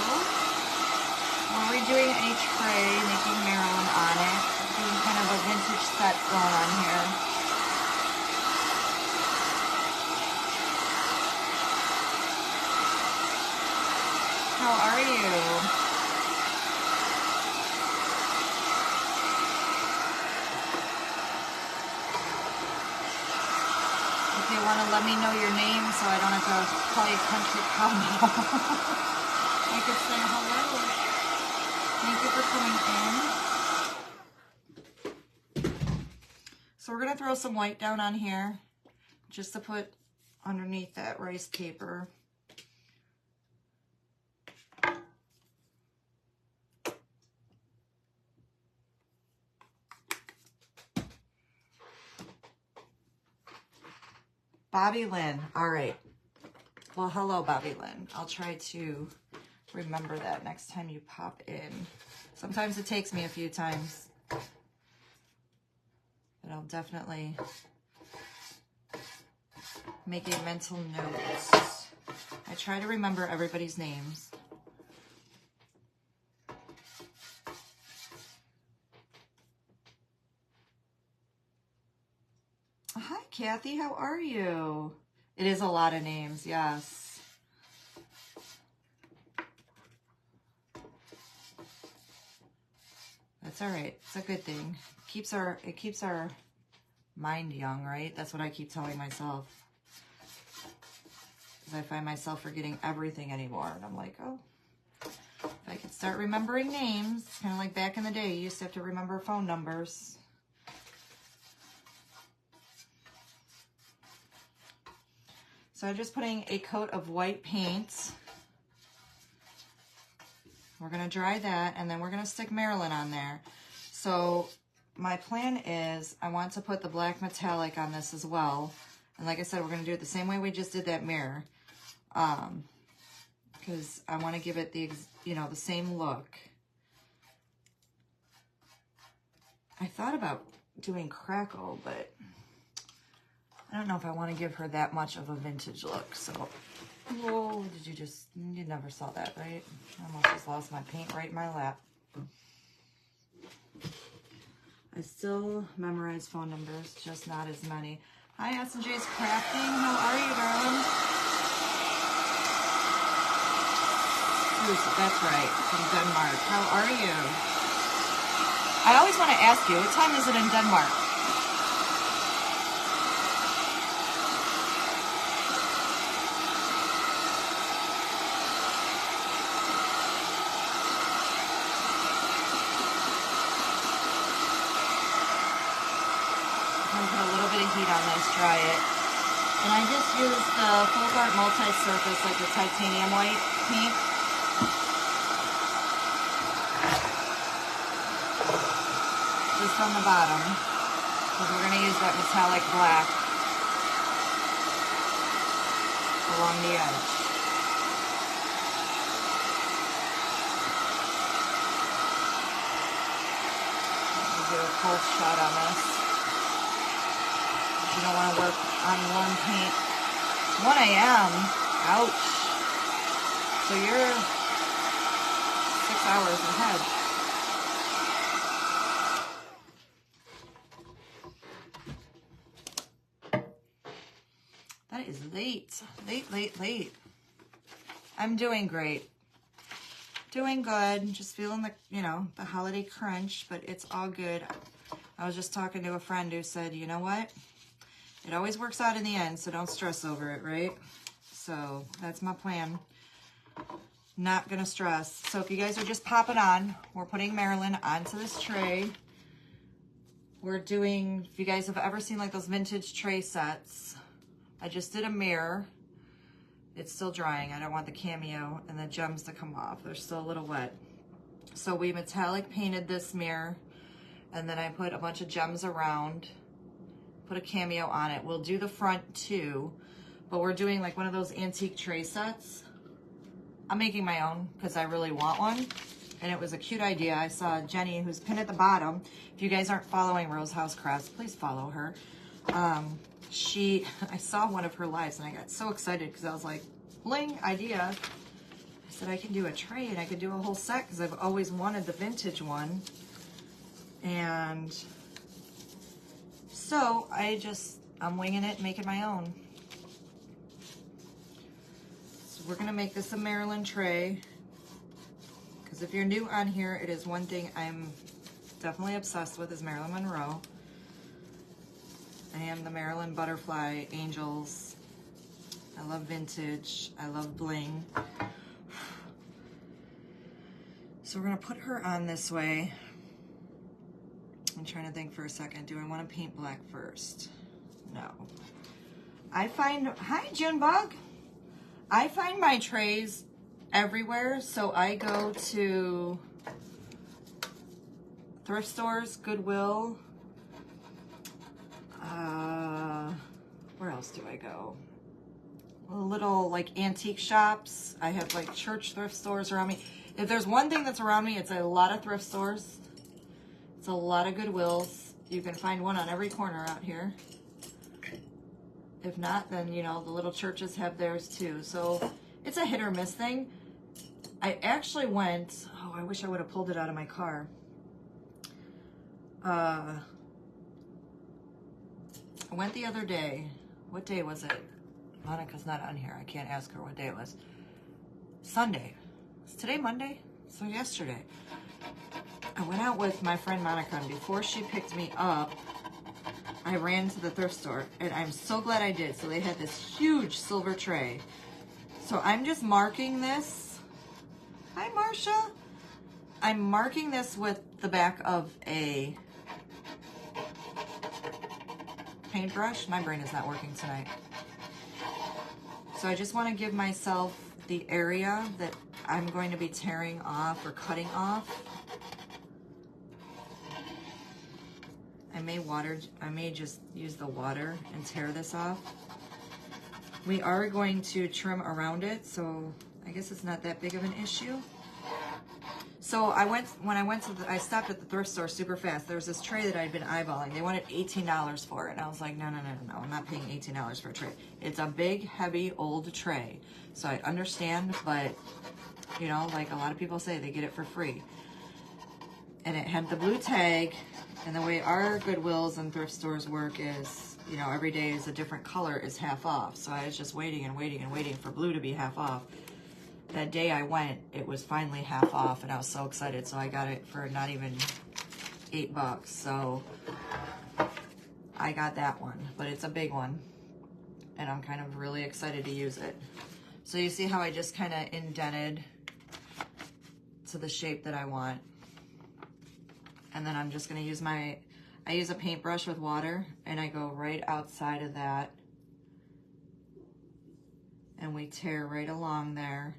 We're redoing a tray, making Marilyn on it. Doing kind of a vintage set going on here. How are you? If you want to let me know your name so I don't have to call you Country Cowbell, I could say hello. Thank you for coming in. So we're going to throw some white down on here just to put underneath that rice paper. Bobby Lynn. All right. Well, hello, Bobby Lynn. I'll try to remember that next time you pop in. Sometimes it takes me a few times, but I'll definitely make a mental note. I try to remember everybody's names. Hi, Kathy. How are you? It is a lot of names, yes. That's all right. It's a good thing. It keeps our mind young, right? That's what I keep telling myself. Because I find myself forgetting everything anymore. And I'm like, oh, if I could start remembering names, kind of like back in the day, you used to have to remember phone numbers. So I'm just putting a coat of white paint. We're going to dry that, and then we're going to stick Marilyn on there. So my plan is I want to put the black metallic on this as well. And like I said, we're going to do it the same way we just did that mirror. because I want to give it the, you know, the same look. I thought about doing crackle, but I don't know if I want to give her that much of a vintage look. So, whoa, you never saw that, right? I almost just lost my paint right in my lap. I still memorize phone numbers, just not as many. Hi, S&J's Crafting. How are you, darling? That's right, from Denmark. How are you? I always want to ask you, what time is it in Denmark? Heat on this, try it. And I just used the Folk Art Multi-Surface, like the titanium white paint. Just on the bottom, because we're going to use that metallic black along the edge. We'll do a close shot on this. You don't want to work on one paint. 1 a.m. Ouch. So you're 6 hours ahead. That is late. Late. I'm doing great. Doing good. Just feeling the, you know, the holiday crunch, but it's all good. I was just talking to a friend who said, you know what? It always works out in the end, so don't stress over it, right? So that's my plan. Not gonna stress. So if you guys are just popping on, we're putting Marilyn onto this tray. We're doing, if you guys have ever seen like those vintage tray sets, I just did a mirror. It's still drying. I don't want the cameo and the gems to come off. They're still a little wet. So we metallic painted this mirror, and then I put a bunch of gems around. Put a cameo on it. We'll do the front too, but we're doing like one of those antique tray sets. I'm making my own because I really want one, and it was a cute idea. I saw Jenny, who's pinned at the bottom. If you guys aren't following Rose House Crafts, please follow her. I saw one of her lives and I got so excited because I was like, bling, idea. I said I can do a tray and I could do a whole set because I've always wanted the vintage one. And so I'm winging it, making my own. So we're gonna make this a Marilyn tray. Because if you're new on here, it is one thing I'm definitely obsessed with is Marilyn Monroe. I am the Marilyn Butterfly Angels. I love vintage, I love bling. So we're gonna put her on this way. I'm trying to think for a second. Do I want to paint black first? No. Hi Junebug. I find my trays everywhere. So I go to thrift stores, Goodwill. Where else do I go? Little like antique shops. I have like church thrift stores around me. If there's one thing that's around me, it's a lot of thrift stores. It's a lot of Goodwills. You can find one on every corner out here. If not, then, you know, the little churches have theirs too. So it's a hit or miss thing. I actually went, oh, I wish I would have pulled it out of my car. I went the other day. What day was it? Monica's not on here. I can't ask her what day it was. Sunday. Is today Monday? So yesterday. I went out with my friend Monica, and before she picked me up, I ran to the thrift store, and I'm so glad I did. So they had this huge silver tray. So I'm just marking this. Hi, Marcia. I'm marking this with the back of a paintbrush. My brain is not working tonight. So I just want to give myself the area that I'm going to be tearing off or cutting off. I may just use the water and tear this off. We are going to trim around it, so I guess it's not that big of an issue. So I stopped at the thrift store super fast. There was this tray that I'd been eyeballing. They wanted $18 for it. And I was like, no, I'm not paying $18 for a tray. It's a big, heavy, old tray. So I understand, but you know, like a lot of people say, they get it for free. And it had the blue tag, and the way our Goodwills and thrift stores work is, you know, every day is a different color is half off. So I was just waiting and waiting and waiting for blue to be half off. That day I went, it was finally half off, and I was so excited. So I got it for not even $8. So I got that one, but it's a big one, and I'm kind of really excited to use it. So you see how I just kind of indented to the shape that I want. And then I'm just going to use I use a paintbrush with water, and I go right outside of that. And we tear right along there.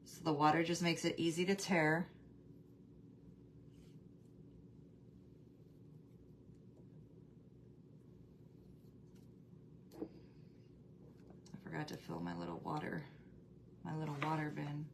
So the water just makes it easy to tear. I forgot to fill my little water bin.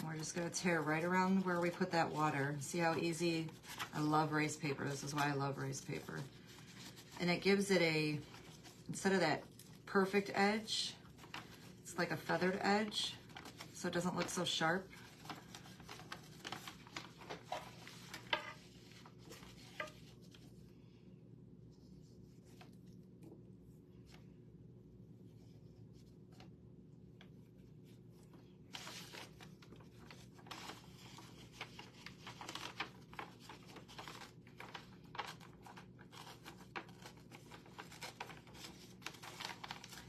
We're just going to tear right around where we put that water. See how easy? I love raised paper. This is why I love raised paper. And it gives it instead of that perfect edge, it's like a feathered edge, so it doesn't look so sharp.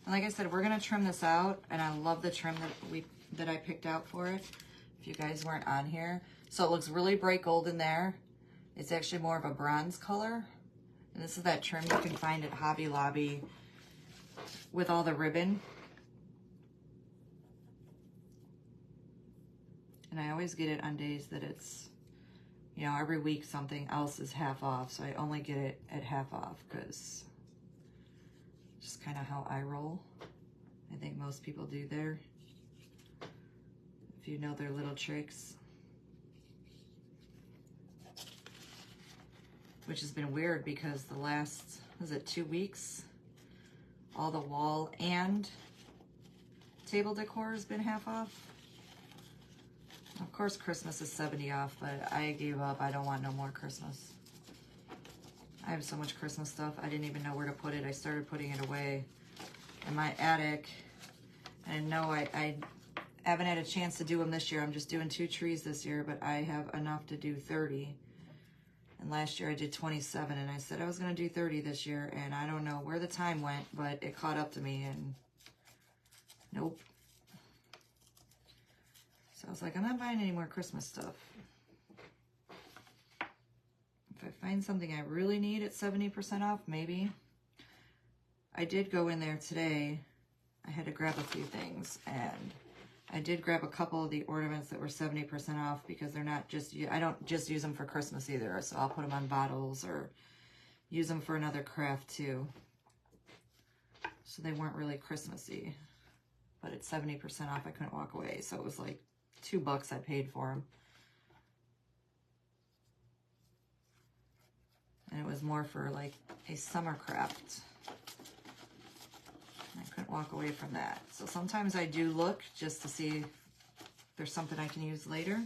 And like I said, we're gonna trim this out, and I love the trim that I picked out for it, if you guys weren't on here. So it looks really bright gold in there. It's actually more of a bronze color. And this is that trim you can find at Hobby Lobby with all the ribbon. And I always get it on days that it's, you know, every week something else is half off. So I only get it at half off because just kind of how I roll. I think most people do there, if you know their little tricks. Which has been weird because the last, was it 2 weeks? All the wall and table decor has been half off. Of course, Christmas is 70 off, but I gave up. I don't want no more Christmas. I have so much Christmas stuff. I didn't even know where to put it. I started putting it away in my attic. And no, I haven't had a chance to do them this year. I'm just doing 2 trees this year, but I have enough to do 30. And last year I did 27, and I said I was going to do 30 this year, and I don't know where the time went, but it caught up to me, and nope. So I was like, I'm not buying any more Christmas stuff. If I find something I really need at 70% off, maybe. I did go in there today. I had to grab a few things, and I did grab a couple of the ornaments that were 70% off because they're not just, I don't just use them for Christmas either. So I'll put them on bottles or use them for another craft too. So they weren't really Christmassy, but at 70% off, I couldn't walk away. So it was like $2 I paid for them. And it was more for like a summer craft. I couldn't walk away from that. So sometimes I do look just to see if there's something I can use later.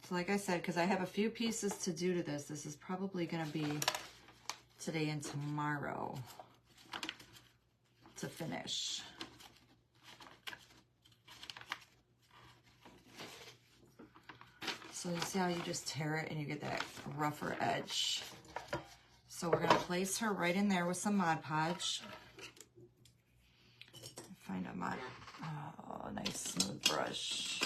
So like I said, because I have a few pieces to do to this, this is probably going to be today and tomorrow to finish. So you see how you just tear it and you get that rougher edge. So we're going to place her right in there with some Mod Podge. Find a nice smooth brush.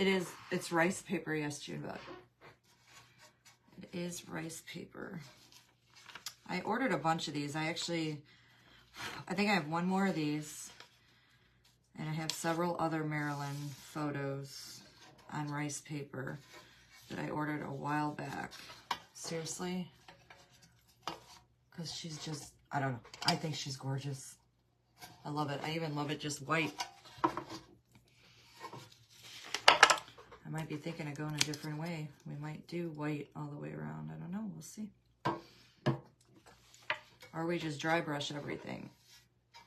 It's rice paper, yes, Junebug. It is rice paper. I ordered a bunch of these. I think I have one more of these. And I have several other Marilyn photos on rice paper that I ordered a while back. Seriously. Because she's just, I don't know. I think she's gorgeous. I love it. I even love it just white. I might be thinking of going a different way. We might do white all the way around. I don't know. We'll see. Or we just dry brush everything.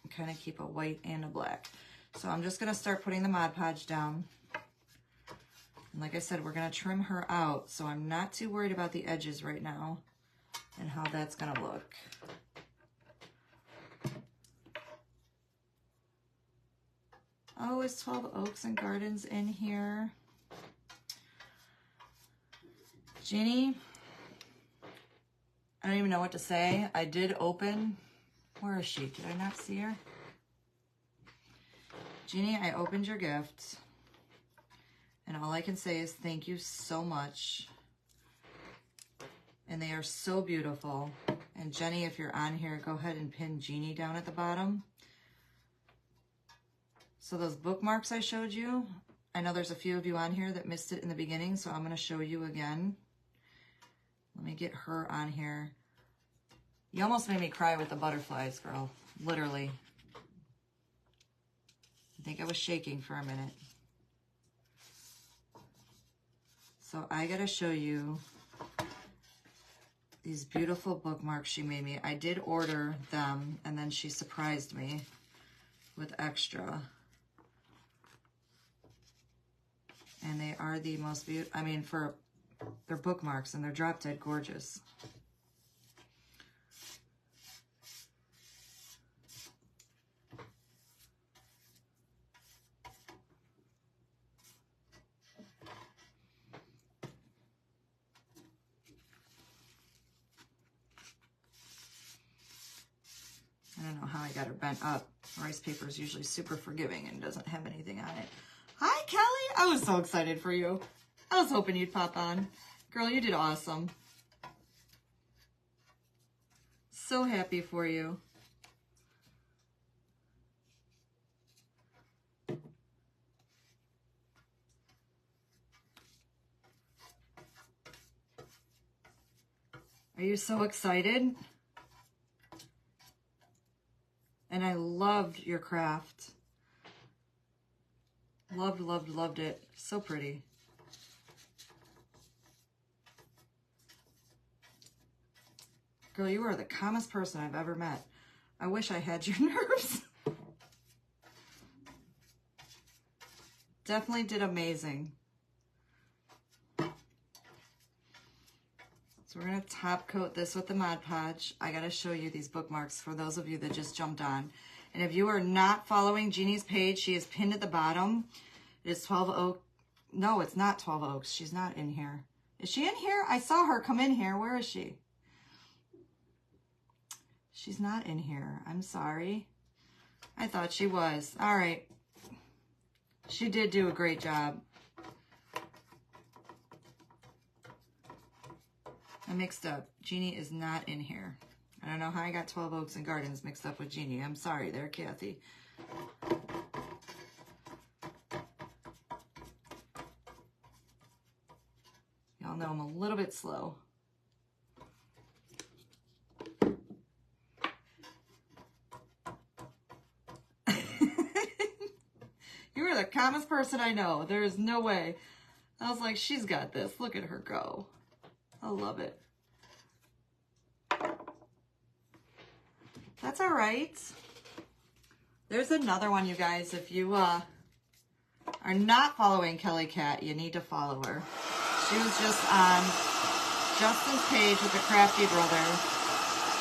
And kind of keep a white and a black. So I'm just going to start putting the Mod Podge down. And like I said, we're going to trim her out. So I'm not too worried about the edges right now and how that's going to look. Oh, is 12 Oaks and Gardens in here? Jeannie, I don't even know what to say. I did open, where is she? Did I not see her? Jeannie, I opened your gift. And all I can say is thank you so much. And they are so beautiful. And Jenny, if you're on here, go ahead and pin Jeannie down at the bottom. So those bookmarks I showed you, I know there's a few of you on here that missed it in the beginning, so I'm going to show you again. Let me get her on here. You almost made me cry with the butterflies, girl. Literally. I think I was shaking for a minute. So I got to show you these beautiful bookmarks she made me. I did order them, and then she surprised me with extra. And they are the most beautiful, I mean, they're bookmarks, and they're drop dead gorgeous. I don't know how I got her bent up. Rice paper is usually super forgiving and doesn't have anything on it. Hi, Kelly. I was so excited for you. I was hoping you'd pop on. Girl, you did awesome. So happy for you. Are you so excited? And I loved your craft. Loved, loved, loved it. So pretty. Girl, you are the calmest person I've ever met. I wish I had your nerves. Definitely did amazing. So we're going to top coat this with the Mod Podge. I got to show you these bookmarks for those of you that just jumped on. And if you are not following Jeannie's page, she is pinned at the bottom. It is 12 Oaks. No, it's not 12 Oaks. She's not in here. Is she in here? I saw her come in here. Where is she? She's not in here. I'm sorry. I thought she was. All right. She did do a great job. I mixed up. Jeannie is not in here. I don't know how I got 12 Oaks and Gardens mixed up with Jeannie. I'm sorry there, Kathy. Y'all know I'm a little bit slow. You are the calmest person I know. There is no way. I was like, she's got this. Look at her go. I love it. That's all right. There's another one, you guys. If you are not following Kelly Cat, you need to follow her. She was just on Justin's page with the Crafty Brother.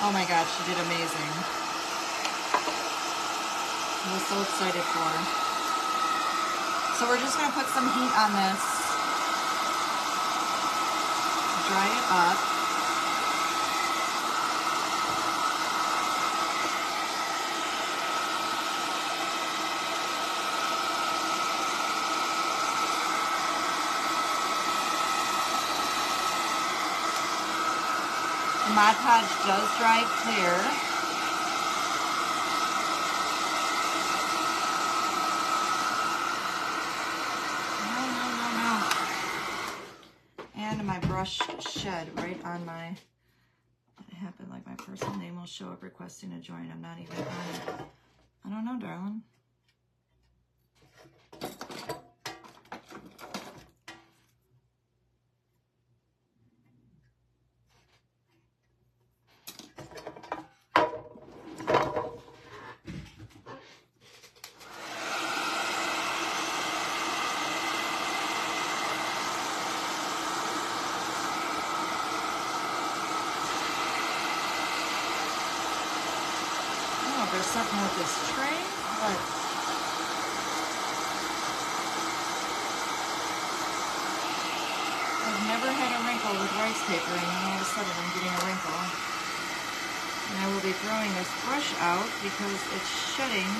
Oh my God, she did amazing. I was so excited for her. So we're just going to put some heat on this. Dry it up. The Mod Podge does dry clear. No. And my brush shed right on my, it happened like my personal name will show up requesting to join. I'm not even on it. I don't know, darling. There's something with this tray. What? I've never had a wrinkle with rice paper, and then all of a sudden I'm getting a wrinkle. And I will be throwing this brush out because it's shedding.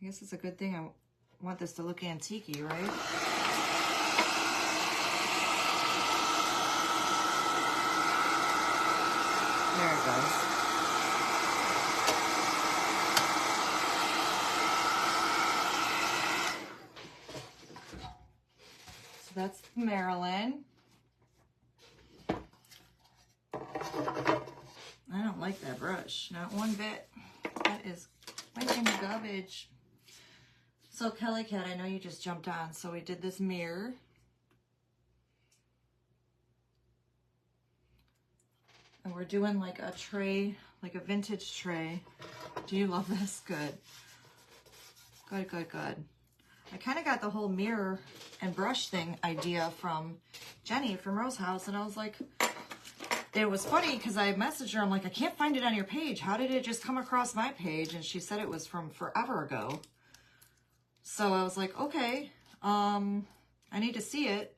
I guess it's a good thing. I want this to look antique-y, right? There it goes. So that's Marilyn. I don't like that brush, not one bit. That is went in the garbage. So Kelly Cat, I know you just jumped on, so we did this mirror. And we're doing like a tray, like a vintage tray. Do you love this? Good. Good, good, good. I kind of got the whole mirror and brush thing idea from Jenny from Rose House, and I was like, it was funny because I messaged her, I'm like, I can't find it on your page. How did it just come across my page? And she said it was from forever ago. So I was like, okay, I need to see it.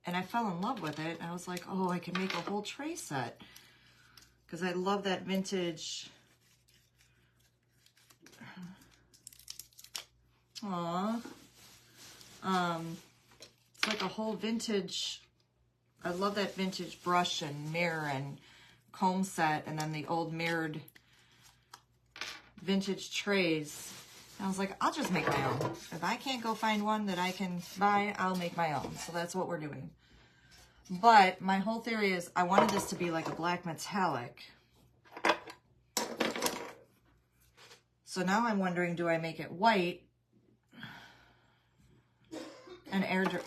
And I fell in love with it. And I was like, oh, I can make a whole tray set. Because I love that vintage. Aww. It's like a whole vintage. I love that vintage brush and mirror and comb set. And then the old mirrored vintage trays. And I was like, I'll just make my own. If I can't go find one that I can buy, I'll make my own. So that's what we're doing. But my whole theory is I wanted this to be like a black metallic. So now I'm wondering, do I make it white and do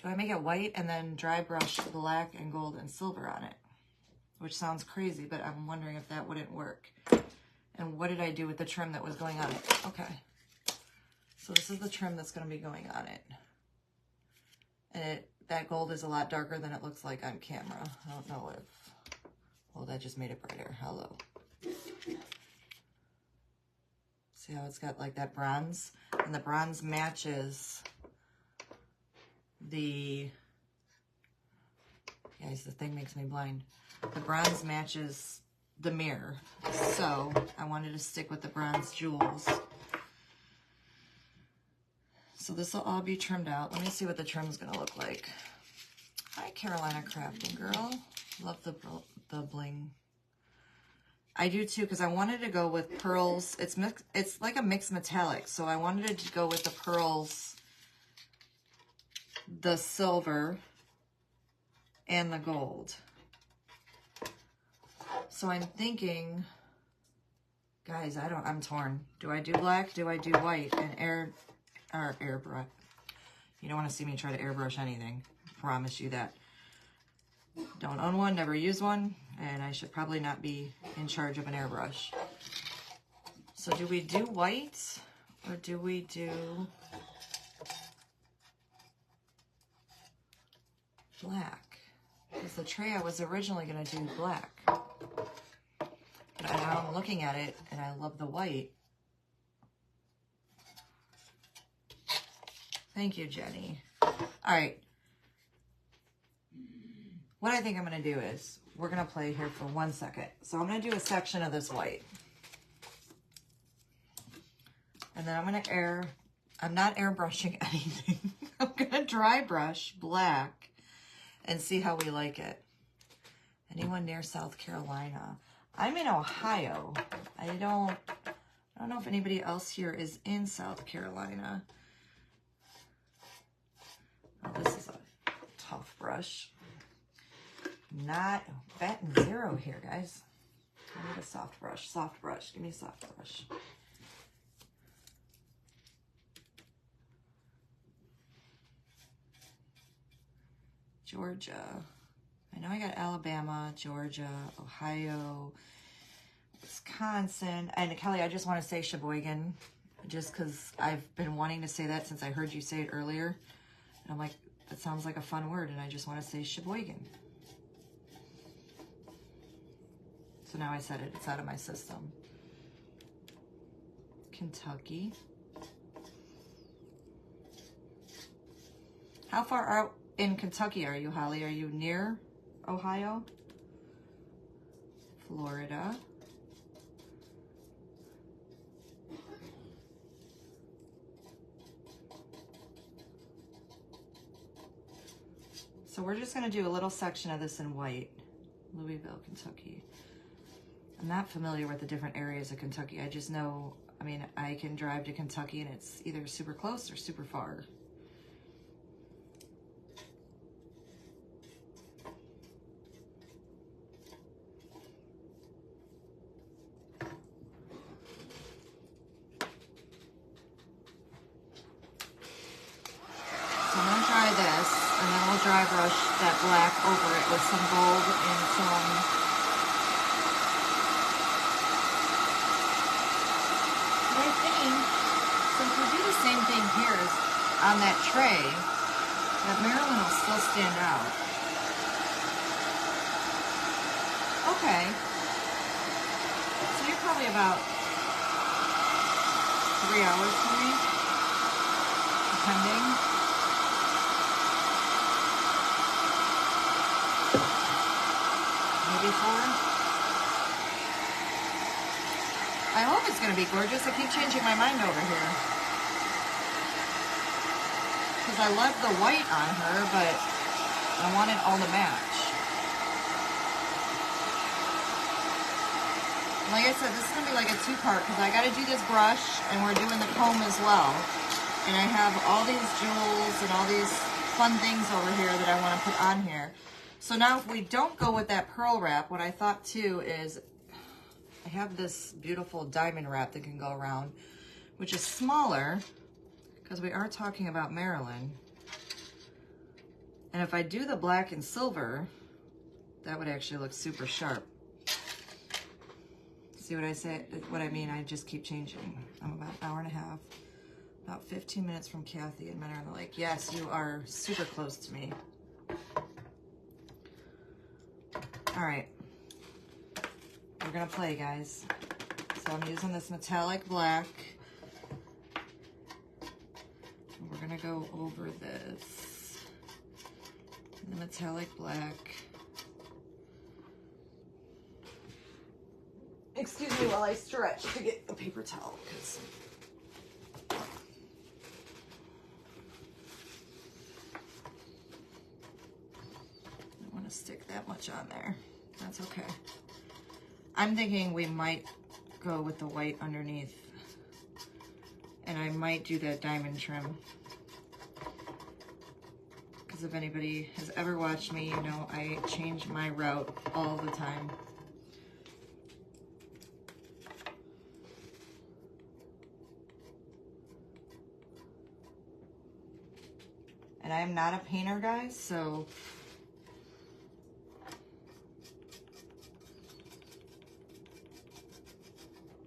I make it white and then dry brush black and gold and silver on it? Which sounds crazy, but I'm wondering if that wouldn't work. And what did I do with the trim that was going on it? Okay. So this is the trim that's going to be going on it. And that gold is a lot darker than it looks like on camera. I don't know if... Oh, that just made it brighter. Hello. See how it's got like that bronze? And the bronze matches the... Guys, the thing makes me blind. The bronze matches the mirror. So I wanted to stick with the bronze jewels. So this will all be trimmed out. Let me see what the trim's gonna look like. Hi, Carolina Crafting Girl. Love the bling. I do too, because I wanted to go with pearls. It's like a mixed metallic, so I wanted to go with the pearls, the silver, and the gold. So I'm thinking, guys, I'm torn. Do I do black? Do I do white? And airbrush. You don't want to see me try to airbrush anything. Promise you that. Don't own one, never use one, and I should probably not be in charge of an airbrush. So do we do white or do we do black? Because the tray I was originally going to do black. But now I'm looking at it and I love the white. Thank you, Jenny. All right. What I think I'm going to do is, we're going to play here for 1 second. So I'm going to do a section of this white. And then I'm going to I'm not airbrushing anything. I'm going to dry brush black and see how we like it. Anyone near South Carolina? I'm in Ohio. I don't know if anybody else here is in South Carolina. Oh, this is a tough brush. Not batting zero here, guys. I need a soft brush. Soft brush. Give me a soft brush. Georgia. I know I got Alabama, Georgia, Ohio, Wisconsin. And Kelly, I just want to say Sheboygan, just because I've been wanting to say that since I heard you say it earlier. And I'm like, that sounds like a fun word, and I just want to say Sheboygan. So now I said it. It's out of my system. Kentucky. How far out in Kentucky are you, Holly? Are you near Ohio? Florida. So we're just going to do a little section of this in white. Louisville, Kentucky. I'm not familiar with the different areas of Kentucky. I just know, I mean, I can drive to Kentucky and it's either super close or super far. So I'm going to try this, and then we'll dry brush that black over it with some gold and some... Since we do the same thing here as on that tray, that Marilyn will still stand out. Okay. So you're probably about 3 hours for me, depending. Maybe 4. I hope it's going to be gorgeous. I keep changing my mind over here. Because I love the white on her, but I want it all to match. Like I said, this is going to be like a 2-part because I got to do this brush and we're doing the comb as well. And I have all these jewels and all these fun things over here that I want to put on here. So now if we don't go with that pearl wrap, what I thought too is... I have this beautiful diamond wrap that can go around, which is smaller because we are talking about Marilyn. And if I do the black and silver, that would actually look super sharp. See what I say? What I mean? I just keep changing. I'm about an hour and a half, about 15 minutes from Kathy and Men Are on the Lake. Yes, you are super close to me. All right. We're gonna play, guys. So I'm using this metallic black. And we're gonna go over this. The metallic black. Excuse me while I stretch to get the paper towel, because I don't want to stick that much on there. That's okay. I'm thinking we might go with the white underneath. And I might do that diamond trim. Because if anybody has ever watched me, you know I change my route all the time. And I'm not a painter, guys, so...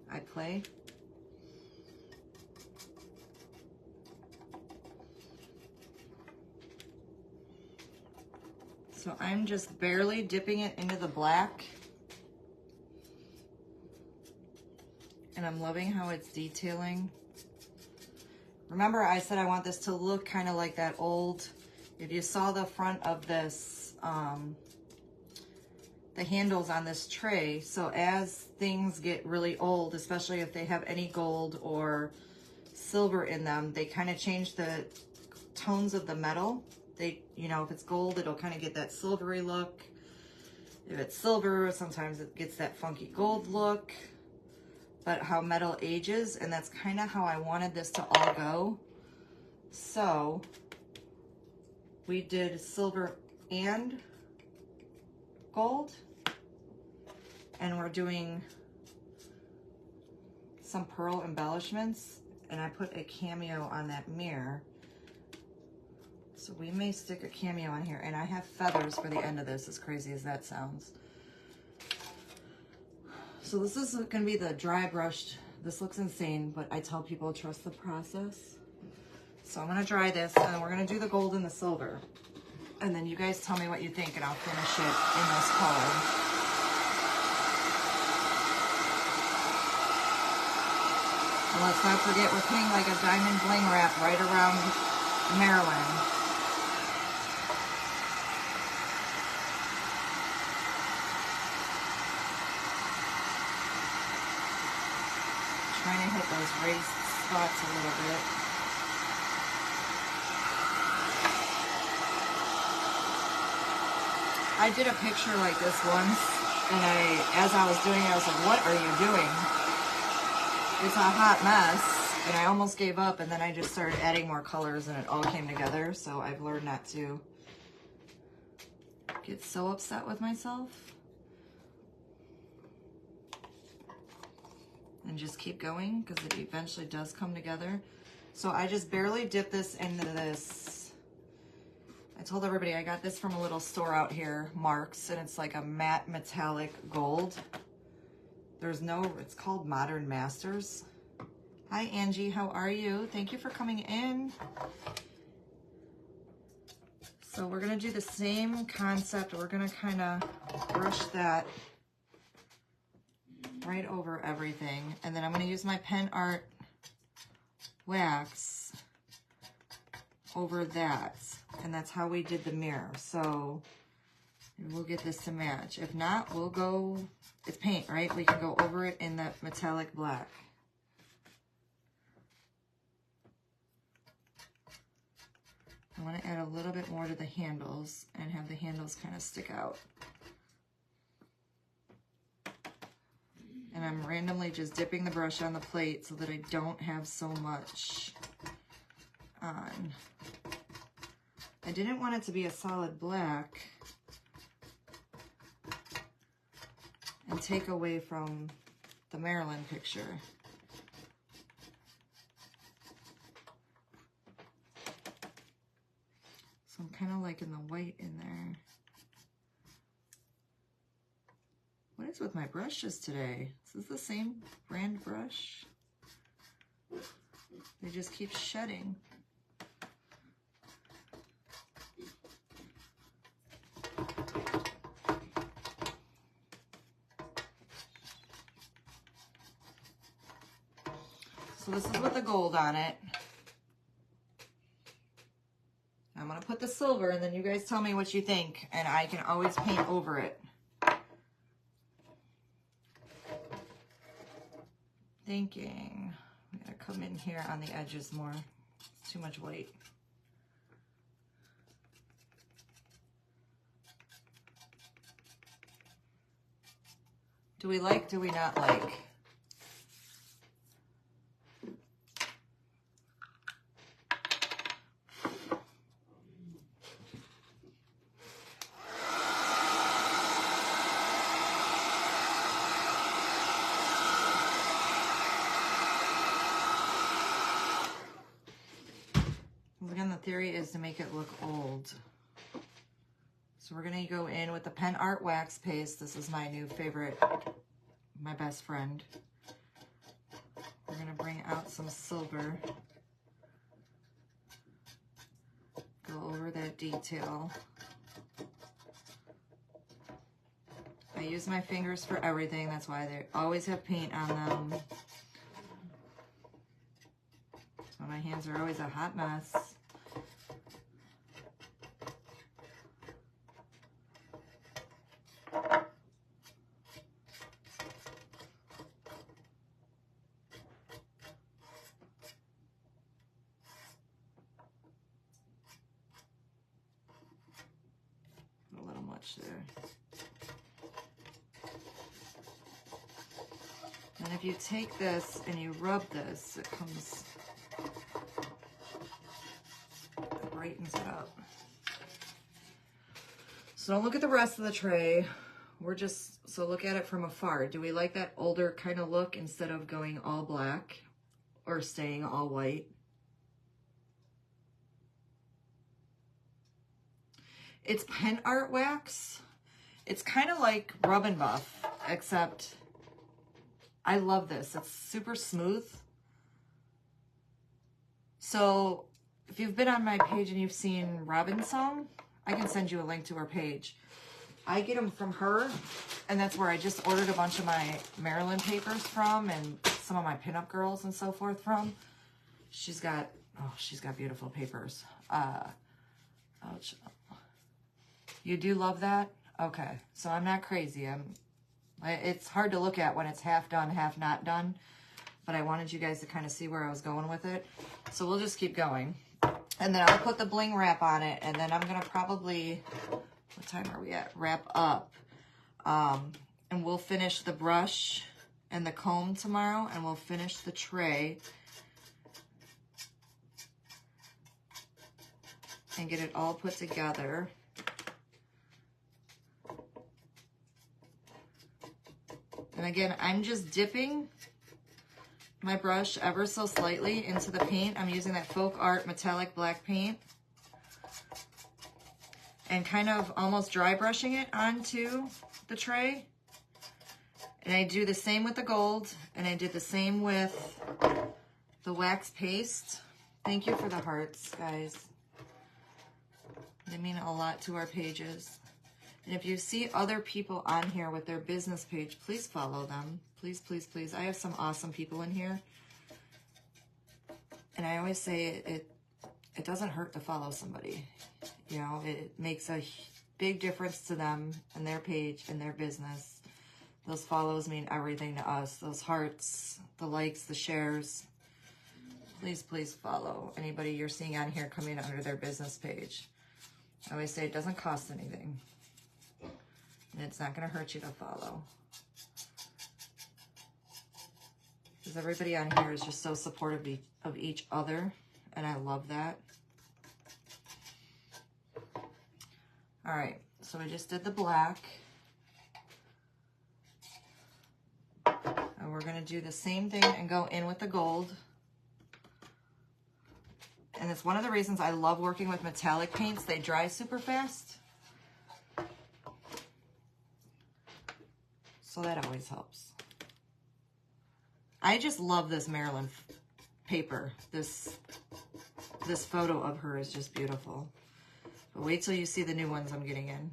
I play. So I'm just barely dipping it into the black. And I'm loving how it's detailing. Remember I said I want this to look kind of like that old, if you saw the front of this, the handles on this tray. So as things get really old, especially if they have any gold or silver in them, they kind of change the tones of the metal. They, you know, if it's gold, it'll kind of get that silvery look. If it's silver, sometimes it gets that funky gold look. But how metal ages, and that's kind of how I wanted this to all go. So we did silver and gold, and we're doing some pearl embellishments, and I put a cameo on that mirror. So we may stick a cameo on here, and I have feathers for the end of this, as crazy as that sounds. So this is gonna be the dry brushed. This looks insane, but I tell people trust the process. So I'm gonna dry this, and then we're gonna do the gold and the silver. And then you guys tell me what you think, and I'll finish it in this color. And let's not forget, we're putting like a diamond bling wrap right around Marilyn. Trying to hit those raised spots a little bit. I did a picture like this once, and as I was doing it, I was like, what are you doing? It's a hot mess, and I almost gave up, and then I just started adding more colors, and it all came together. So I've learned not to get so upset with myself. And just keep going, because it eventually does come together. So I just barely dip this into this. I told everybody I got this from a little store out here, Mark's, and it's like a matte metallic gold. It's called Modern Masters. Hi Angie, how are you? Thank you for coming in. So we're gonna do the same concept. We're gonna kind of brush that right over everything, and then I'm going to use my pen art wax over that, and that's how we did the mirror. So we'll get this to match. If not, we'll go, it's paint, right? We can go over it in that metallic black. I want to add a little bit more to the handles and have the handles kind of stick out. And I'm randomly just dipping the brush on the plate so that I don't have so much on. I didn't want it to be a solid black and take away from the Marilyn picture. So I'm kind of liking the white in there. What is with my brushes today? Is this the same brand brush? They just keep shedding. So this is with the gold on it. I'm gonna put the silver, and then you guys tell me what you think, and I can always paint over it. Thinking I'm gonna come in here on the edges more. It's too much white. Do we like, do we not like? Again, the theory is to make it look old. So we're gonna go in with the pen art wax paste. This is my new favorite, my best friend. We're gonna bring out some silver. Go over that detail. I use my fingers for everything. That's why they always have paint on them. So my hands are always a hot mess. touch there. And if you take this and you rub this, it comes, it brightens it up. So don't look at the rest of the tray. We're just, so look at it from afar. Do we like that older kind of look instead of going all black or staying all white? It's pen art wax. It's kind of like Rub and Buff, except I love this. It's super smooth. So if you've been on my page and you've seen Robin's song, I can send you a link to her page. I get them from her, and that's where I just ordered a bunch of my Marilyn papers from and some of my pinup girls and so forth from. She's got, oh, she's got beautiful papers. Ouch. You do love that? Okay, so I'm not crazy. It's hard to look at when it's half done, half not done, but I wanted you guys to kind of see where I was going with it. So we'll just keep going. And then I'll put the bling wrap on it, and then I'm going to probably, what time are we at? Wrap up. And we'll finish the brush and the comb tomorrow, and we'll finish the tray and get it all put together. And again, I'm just dipping my brush ever so slightly into the paint. I'm using that Folk Art metallic black paint and kind of almost dry brushing it onto the tray. And I do the same with the gold, and I did the same with the wax paste. Thank you for the hearts, guys. They mean a lot to our pages. And if you see other people on here with their business page, please follow them. Please, please, please. I have some awesome people in here. And I always say it doesn't hurt to follow somebody. You know, it makes a big difference to them and their page and their business. Those follows mean everything to us. Those hearts, the likes, the shares. Please, please follow anybody you're seeing on here coming under their business page. I always say it doesn't cost anything. And it's not going to hurt you to follow. Because everybody on here is just so supportive of each other. And I love that. All right. So we just did the black. And we're going to do the same thing and go in with the gold. And it's one of the reasons I love working with metallic paints. They dry super fast. So that always helps. I just love this Marilyn paper. This photo of her is just beautiful. But wait till you see the new ones I'm getting in.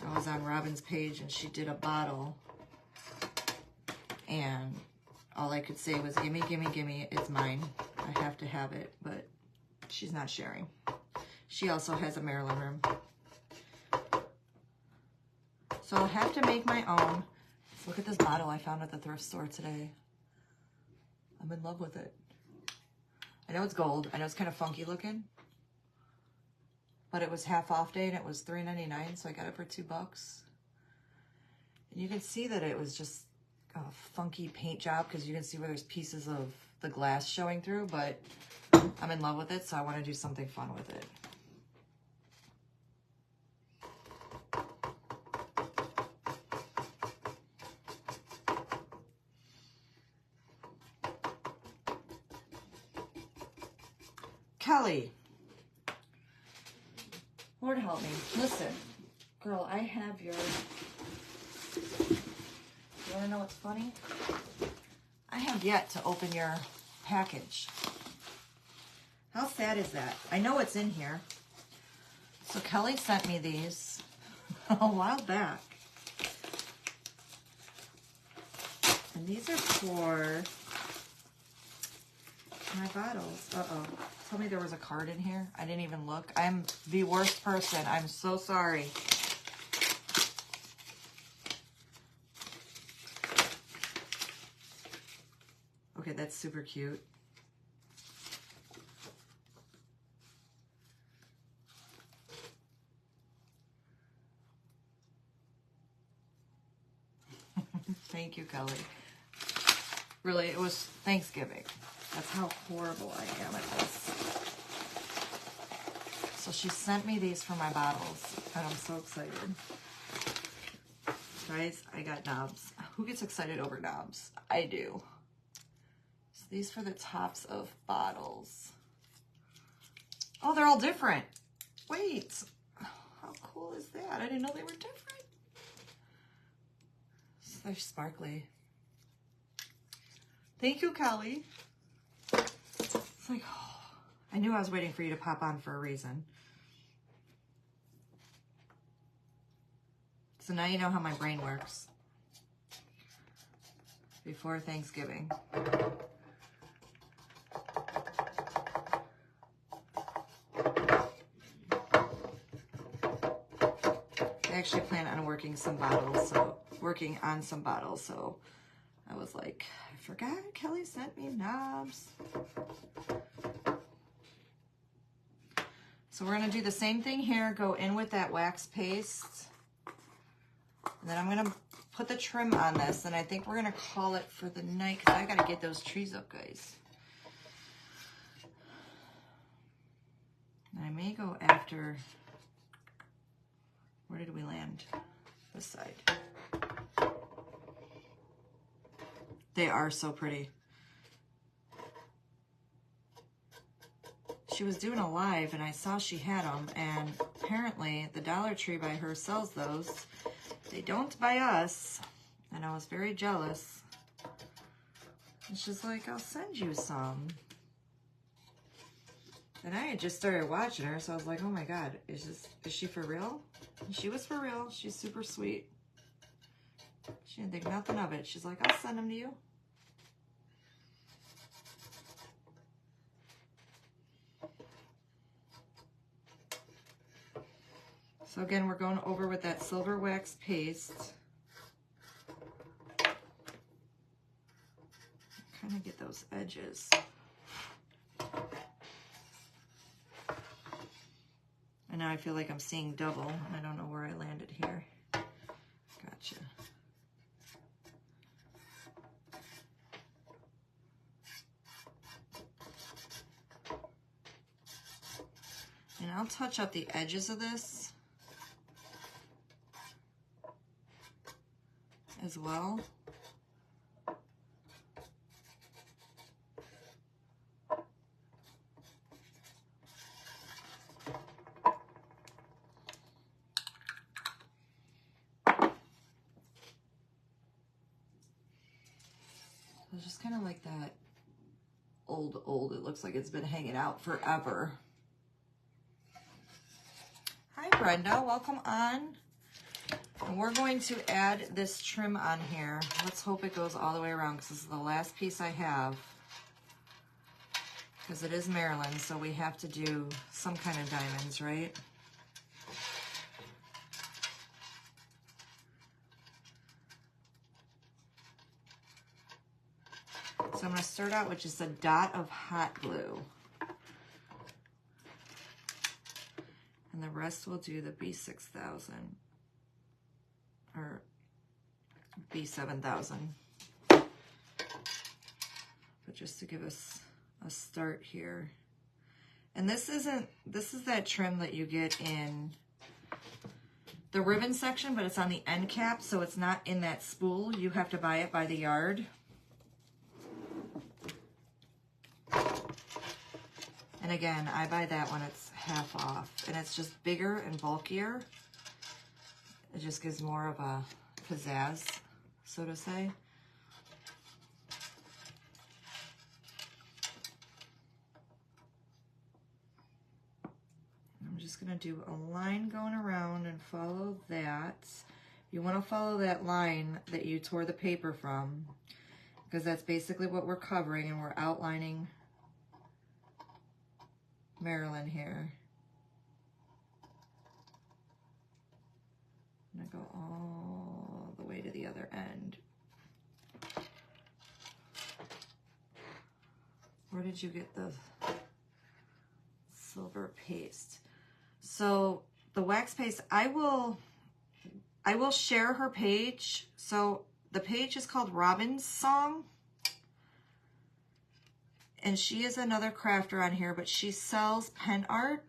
I was on Robin's page and she did a bottle. And all I could say was, gimme, gimme, gimme, it's mine. I have to have it, but she's not sharing. She also has a Marilyn room. So I'll have to make my own. Let's look at this bottle I found at the thrift store today. I'm in love with it. I know it's gold. I know it's kind of funky looking. But it was half off day and it was $3.99, so I got it for $2. And you can see that it was just a funky paint job because you can see where there's pieces of the glass showing through, but I'm in love with it, so I want to do something fun with it. Kelly, Lord help me. Listen, girl, I have your... You want to know what's funny? I have yet to open your package. How sad is that? I know it's in here. So Kelly sent me these a while back. And these are for my bottles. Uh-oh. Tell me there was a card in here. I didn't even look. I'm the worst person. I'm so sorry. Okay, that's super cute. Thank you, Kelly. Really, it was Thanksgiving. That's how horrible I am at this. So she sent me these for my bottles, and I'm so excited. Guys, I got knobs. Who gets excited over knobs? I do. So these for the tops of bottles. Oh, they're all different. Wait, how cool is that? I didn't know they were different. So they're sparkly. Thank you, Kelly. It's like, oh, I knew I was waiting for you to pop on for a reason. So now you know how my brain works. Before Thanksgiving. I actually plan on working on some bottles, so I was like, I forgot Kelly sent me knobs. So we're gonna do the same thing here, go in with that wax paste. And then I'm gonna put the trim on this, and I think we're gonna call it for the night, because I gotta get those trees up, guys. And I may go after, where did we land? This side. They are so pretty. She was doing a live and I saw she had them, and apparently the Dollar Tree by her sells those. They don't by us, and I was very jealous. And she's like, I'll send you some. And I had just started watching her, so I was like, oh my God, is she for real? And she was for real. She's super sweet. She didn't think nothing of it. She's like, I'll send them to you. So again, we're going over with that silver wax paste. Kind of get those edges. And now I feel like I'm seeing double. I don't know where I landed here. Gotcha. And I'll touch up the edges of this as well. So just kind of like that old, it looks like it's been hanging out forever. Hi Brenda, welcome on. And we're going to add this trim on here. Let's hope it goes all the way around, because this is the last piece I have. Because it is Marilyn, so we have to do some kind of diamonds, right? So I'm going to start out with just a dot of hot glue. And the rest we'll do the B6000 or B7000. But just to give us a start here. And this is that trim that you get in the ribbon section, but it's on the end cap, so it's not in that spool. You have to buy it by the yard. And again, I buy that when it's half off, and it's just bigger and bulkier. It just gives more of a pizzazz, so to say. I'm just gonna do a line going around and follow that. You wanna follow that line that you tore the paper from, because that's basically what we're covering, and we're outlining Marilyn here. I'm gonna go all the way to the other end. Where did you get the silver paste? So the wax paste, I will share her page. So the page is called Robin's Song. And she is another crafter on here, but she sells pen art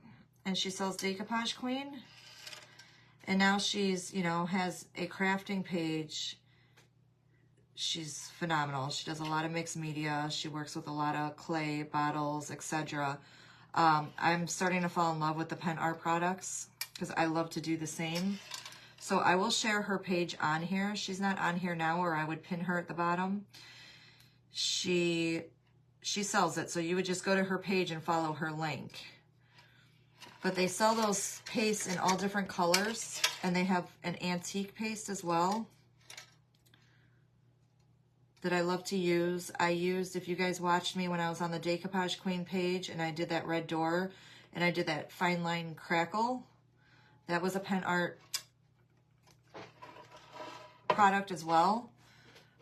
and she sells Decoupage Queen. And now she's, you know, has a crafting page. She's phenomenal. She does a lot of mixed media. She works with a lot of clay, bottles, etc. I'm starting to fall in love with the pen art products because I love to do the same. So I will share her page on here. She's not on here now, or I would pin her at the bottom. She sells it, so you would just go to her page and follow her link. But they sell those pastes in all different colors, and they have an antique paste as well that I love to use. I used, if you guys watched me when I was on the Decoupage Queen page, and I did that red door, and I did that fine line crackle. That was a pen art product as well,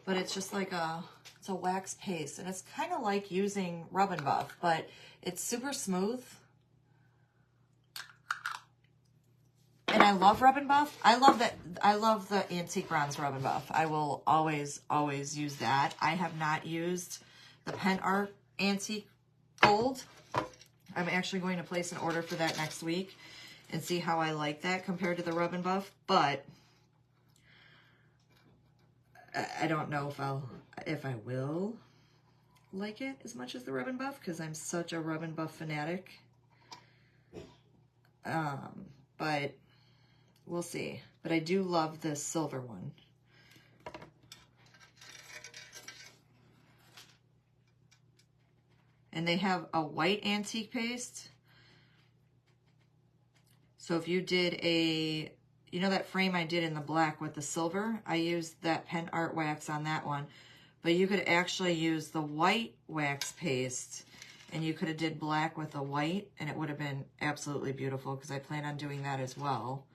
but it's just like it's a wax paste, and it's kind of like using Rub and Buff, but it's super smooth. And I love Rub and Buff. I love that. I love the Antique Bronze Rub and Buff. I will always, always use that. I have not used the Pen Art Antique Gold. I'm actually going to place an order for that next week and see how I like that compared to the Rub and Buff. But I don't know if I will like it as much as the Rub and Buff, because I'm such a Rub and Buff fanatic. But we'll see. But I do love this silver one. And they have a white antique paste. So if you did you know that frame I did in the black with the silver? I used that pen art wax on that one. But you could actually use the white wax paste, and you could have did black with the white, and it would have been absolutely beautiful, because I plan on doing that as well.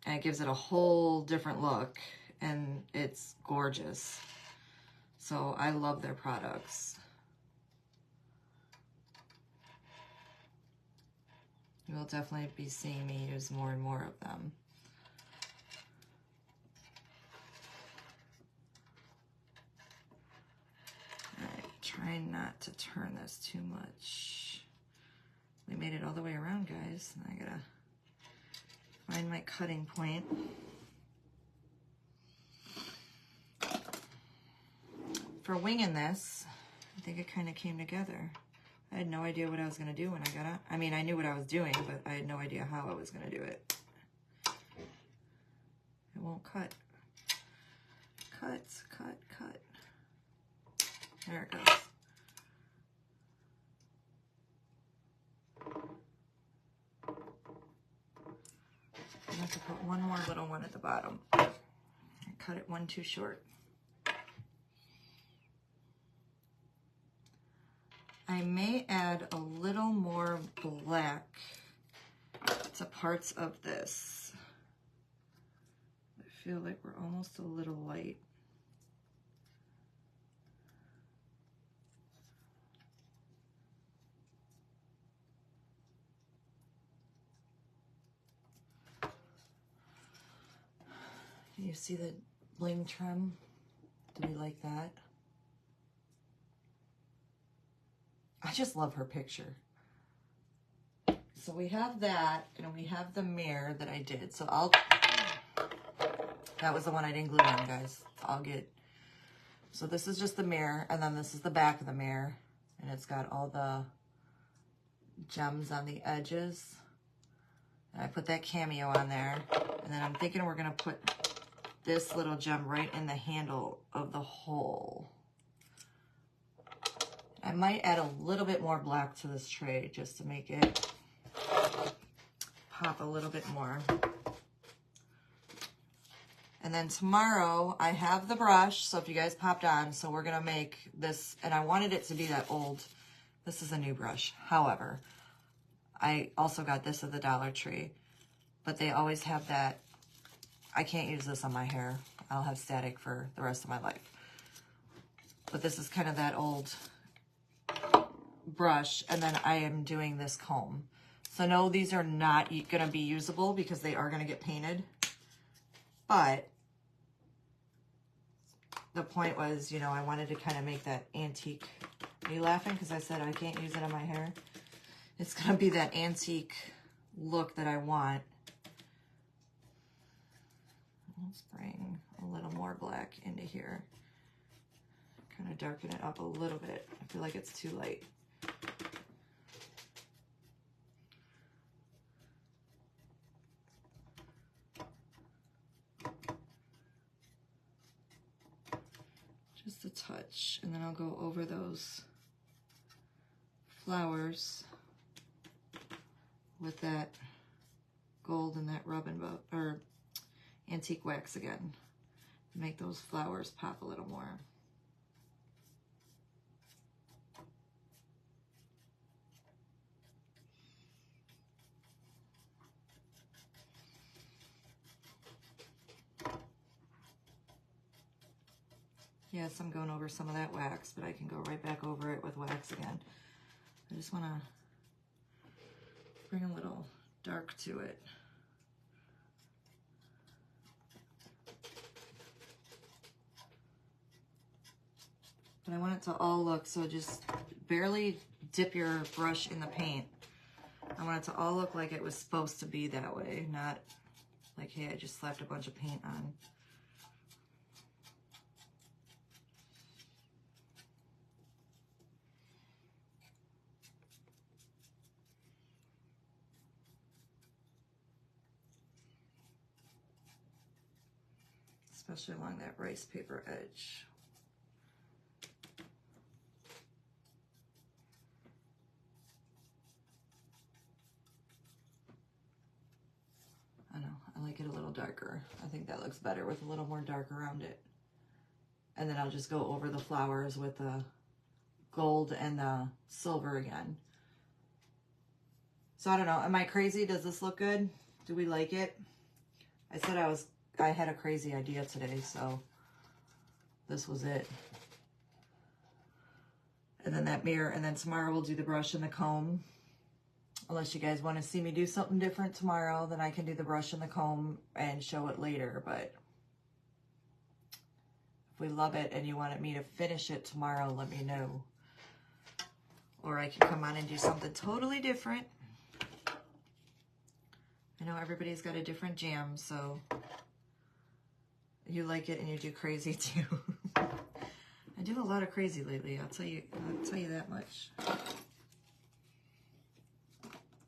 And it gives it a whole different look, and it's gorgeous. So I love their products. You will definitely be seeing me use more and more of them. Alright, trying not to turn this too much. We made it all the way around, guys. I gotta find my cutting point. For winging this, I think it kind of came together. I had no idea what I was going to do when I got out. I mean, I knew what I was doing, but I had no idea how I was going to do it. It won't cut. Cut, cut, cut. There it goes. I have to put one more little one at the bottom. I cut it one too short. I may add a little more black to parts of this. I feel like we're almost a little light. You see the bling trim? Do we like that? I just love her picture. So we have that, and we have the mirror that I did. So that was the one I didn't glue on, guys. So this is just the mirror, and then this is the back of the mirror, and it's got all the gems on the edges. And I put that cameo on there, and then I'm thinking we're gonna put this little gem right in the handle of the hole. I might add a little bit more black to this tray just to make it pop a little bit more. And then tomorrow I have the brush, so if you guys popped on, so we're gonna make this, and I wanted it to be that old, this is a new brush. However, I also got this at the Dollar Tree, but they always have that, I can't use this on my hair. I'll have static for the rest of my life. But this is kind of that old brush, and then I am doing this comb. So no, these are not going to be usable because they are going to get painted, but the point was, you know, I wanted to kind of make that antique. Are you laughing? Because I said I can't use it on my hair. It's going to be that antique look that I want. Let's bring a little more black into here. Kind of darken it up a little bit. I feel like it's too light. Just a touch, and then I'll go over those flowers with that gold and that rub and bow, or antique wax again. Make those flowers pop a little more. Yes, I'm going over some of that wax, but I can go right back over it with wax again. I just want to bring a little dark to it. But I want it to all look, so just barely dip your brush in the paint. I want it to all look like it was supposed to be that way, not like, hey, I just slapped a bunch of paint on. Especially along that rice paper edge. I know, I like it a little darker. I think that looks better with a little more dark around it. And then I'll just go over the flowers with the gold and the silver again. So I don't know, am I crazy? Does this look good? Do we like it? I said I had a crazy idea today, so this was it. And then that mirror, and then tomorrow we'll do the brush and the comb. Unless you guys want to see me do something different tomorrow, then I can do the brush and the comb and show it later. But if we love it and you wanted me to finish it tomorrow, let me know. Or I can come on and do something totally different. I know everybody's got a different jam, so you like it and you do crazy too. I do a lot of crazy lately, I'll tell you that much.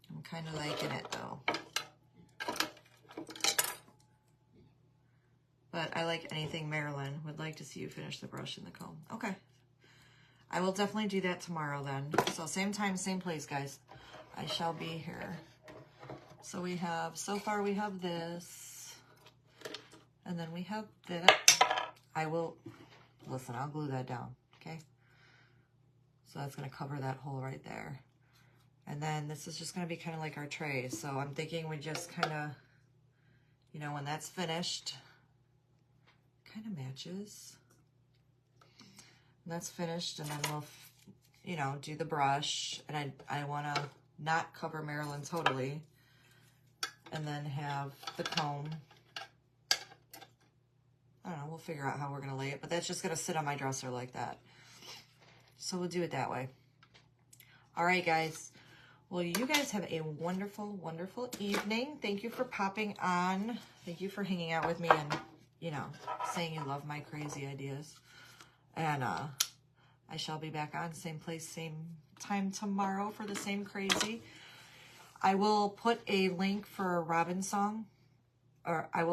I'm kind of liking it though. But I like anything Marilyn. Would like to see you finish the brush and the comb. Okay. I will definitely do that tomorrow then. So same time, same place, guys. I shall be here. So we have, so far we have this. And then we have this. I will, listen, I'll glue that down, okay? So that's gonna cover that hole right there. And then this is just gonna be kind of like our tray. So I'm thinking we just kind of, you know, when that's finished, kind of matches. When that's finished, and then we'll, you know, do the brush. And I wanna not cover Marilyn totally. And then have the comb. I don't know, we'll figure out how we're gonna lay it, but that's just gonna sit on my dresser like that. So we'll do it that way. All right, guys. Well, you guys have a wonderful, wonderful evening. Thank you for popping on. Thank you for hanging out with me and, you know, saying you love my crazy ideas. And I shall be back on, same place, same time tomorrow for the same crazy. I will put a link for a Robin song, or I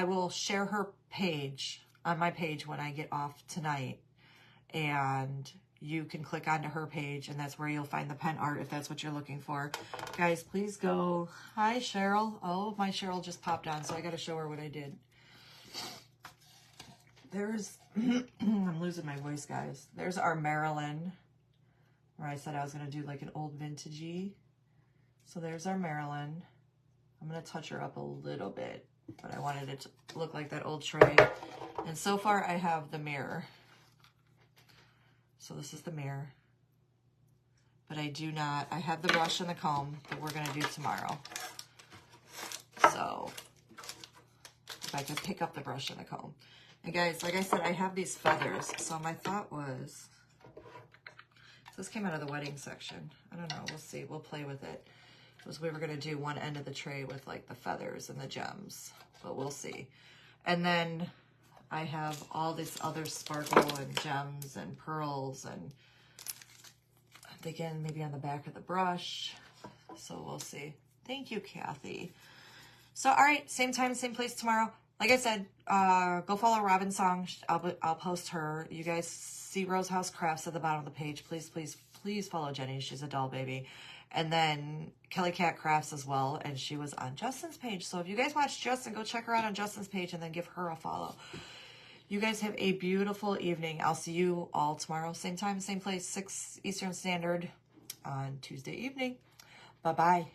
will share her page on my page when I get off tonight, and you can click onto her page, and that's where you'll find the pen art if that's what you're looking for. Guys, please go. Hi, Cheryl. Oh, my Cheryl just popped on, so I got to show her what I did. There's, I'm losing my voice, guys. There's our Marilyn, where I said I was going to do like an old vintagey. So there's our Marilyn. I'm going to touch her up a little bit, but I wanted it to look like that old tray. And so far I have the mirror. So this is the mirror. But I have the brush and the comb that we're going to do tomorrow. So if I could pick up the brush and the comb. And guys, like I said, I have these feathers. So my thought was, this came out of the wedding section. I don't know. We'll see. We'll play with it. Was we were going to do one end of the tray with like the feathers and the gems, but we'll see. And then I have all this other sparkle and gems and pearls, and again, maybe on the back of the brush. So we'll see. Thank you, Kathy. So, all right, same time, same place tomorrow. Like I said, go follow Robin's song. I'll post her. You guys see Rose House Crafts at the bottom of the page. Please, please, please follow Jenny. She's a doll baby. And then Kelly Cat Crafts as well. And she was on Justin's page. So if you guys watch Justin, go check her out on Justin's page and then give her a follow. You guys have a beautiful evening. I'll see you all tomorrow. Same time, same place, 6 Eastern Standard on Tuesday evening. Bye-bye.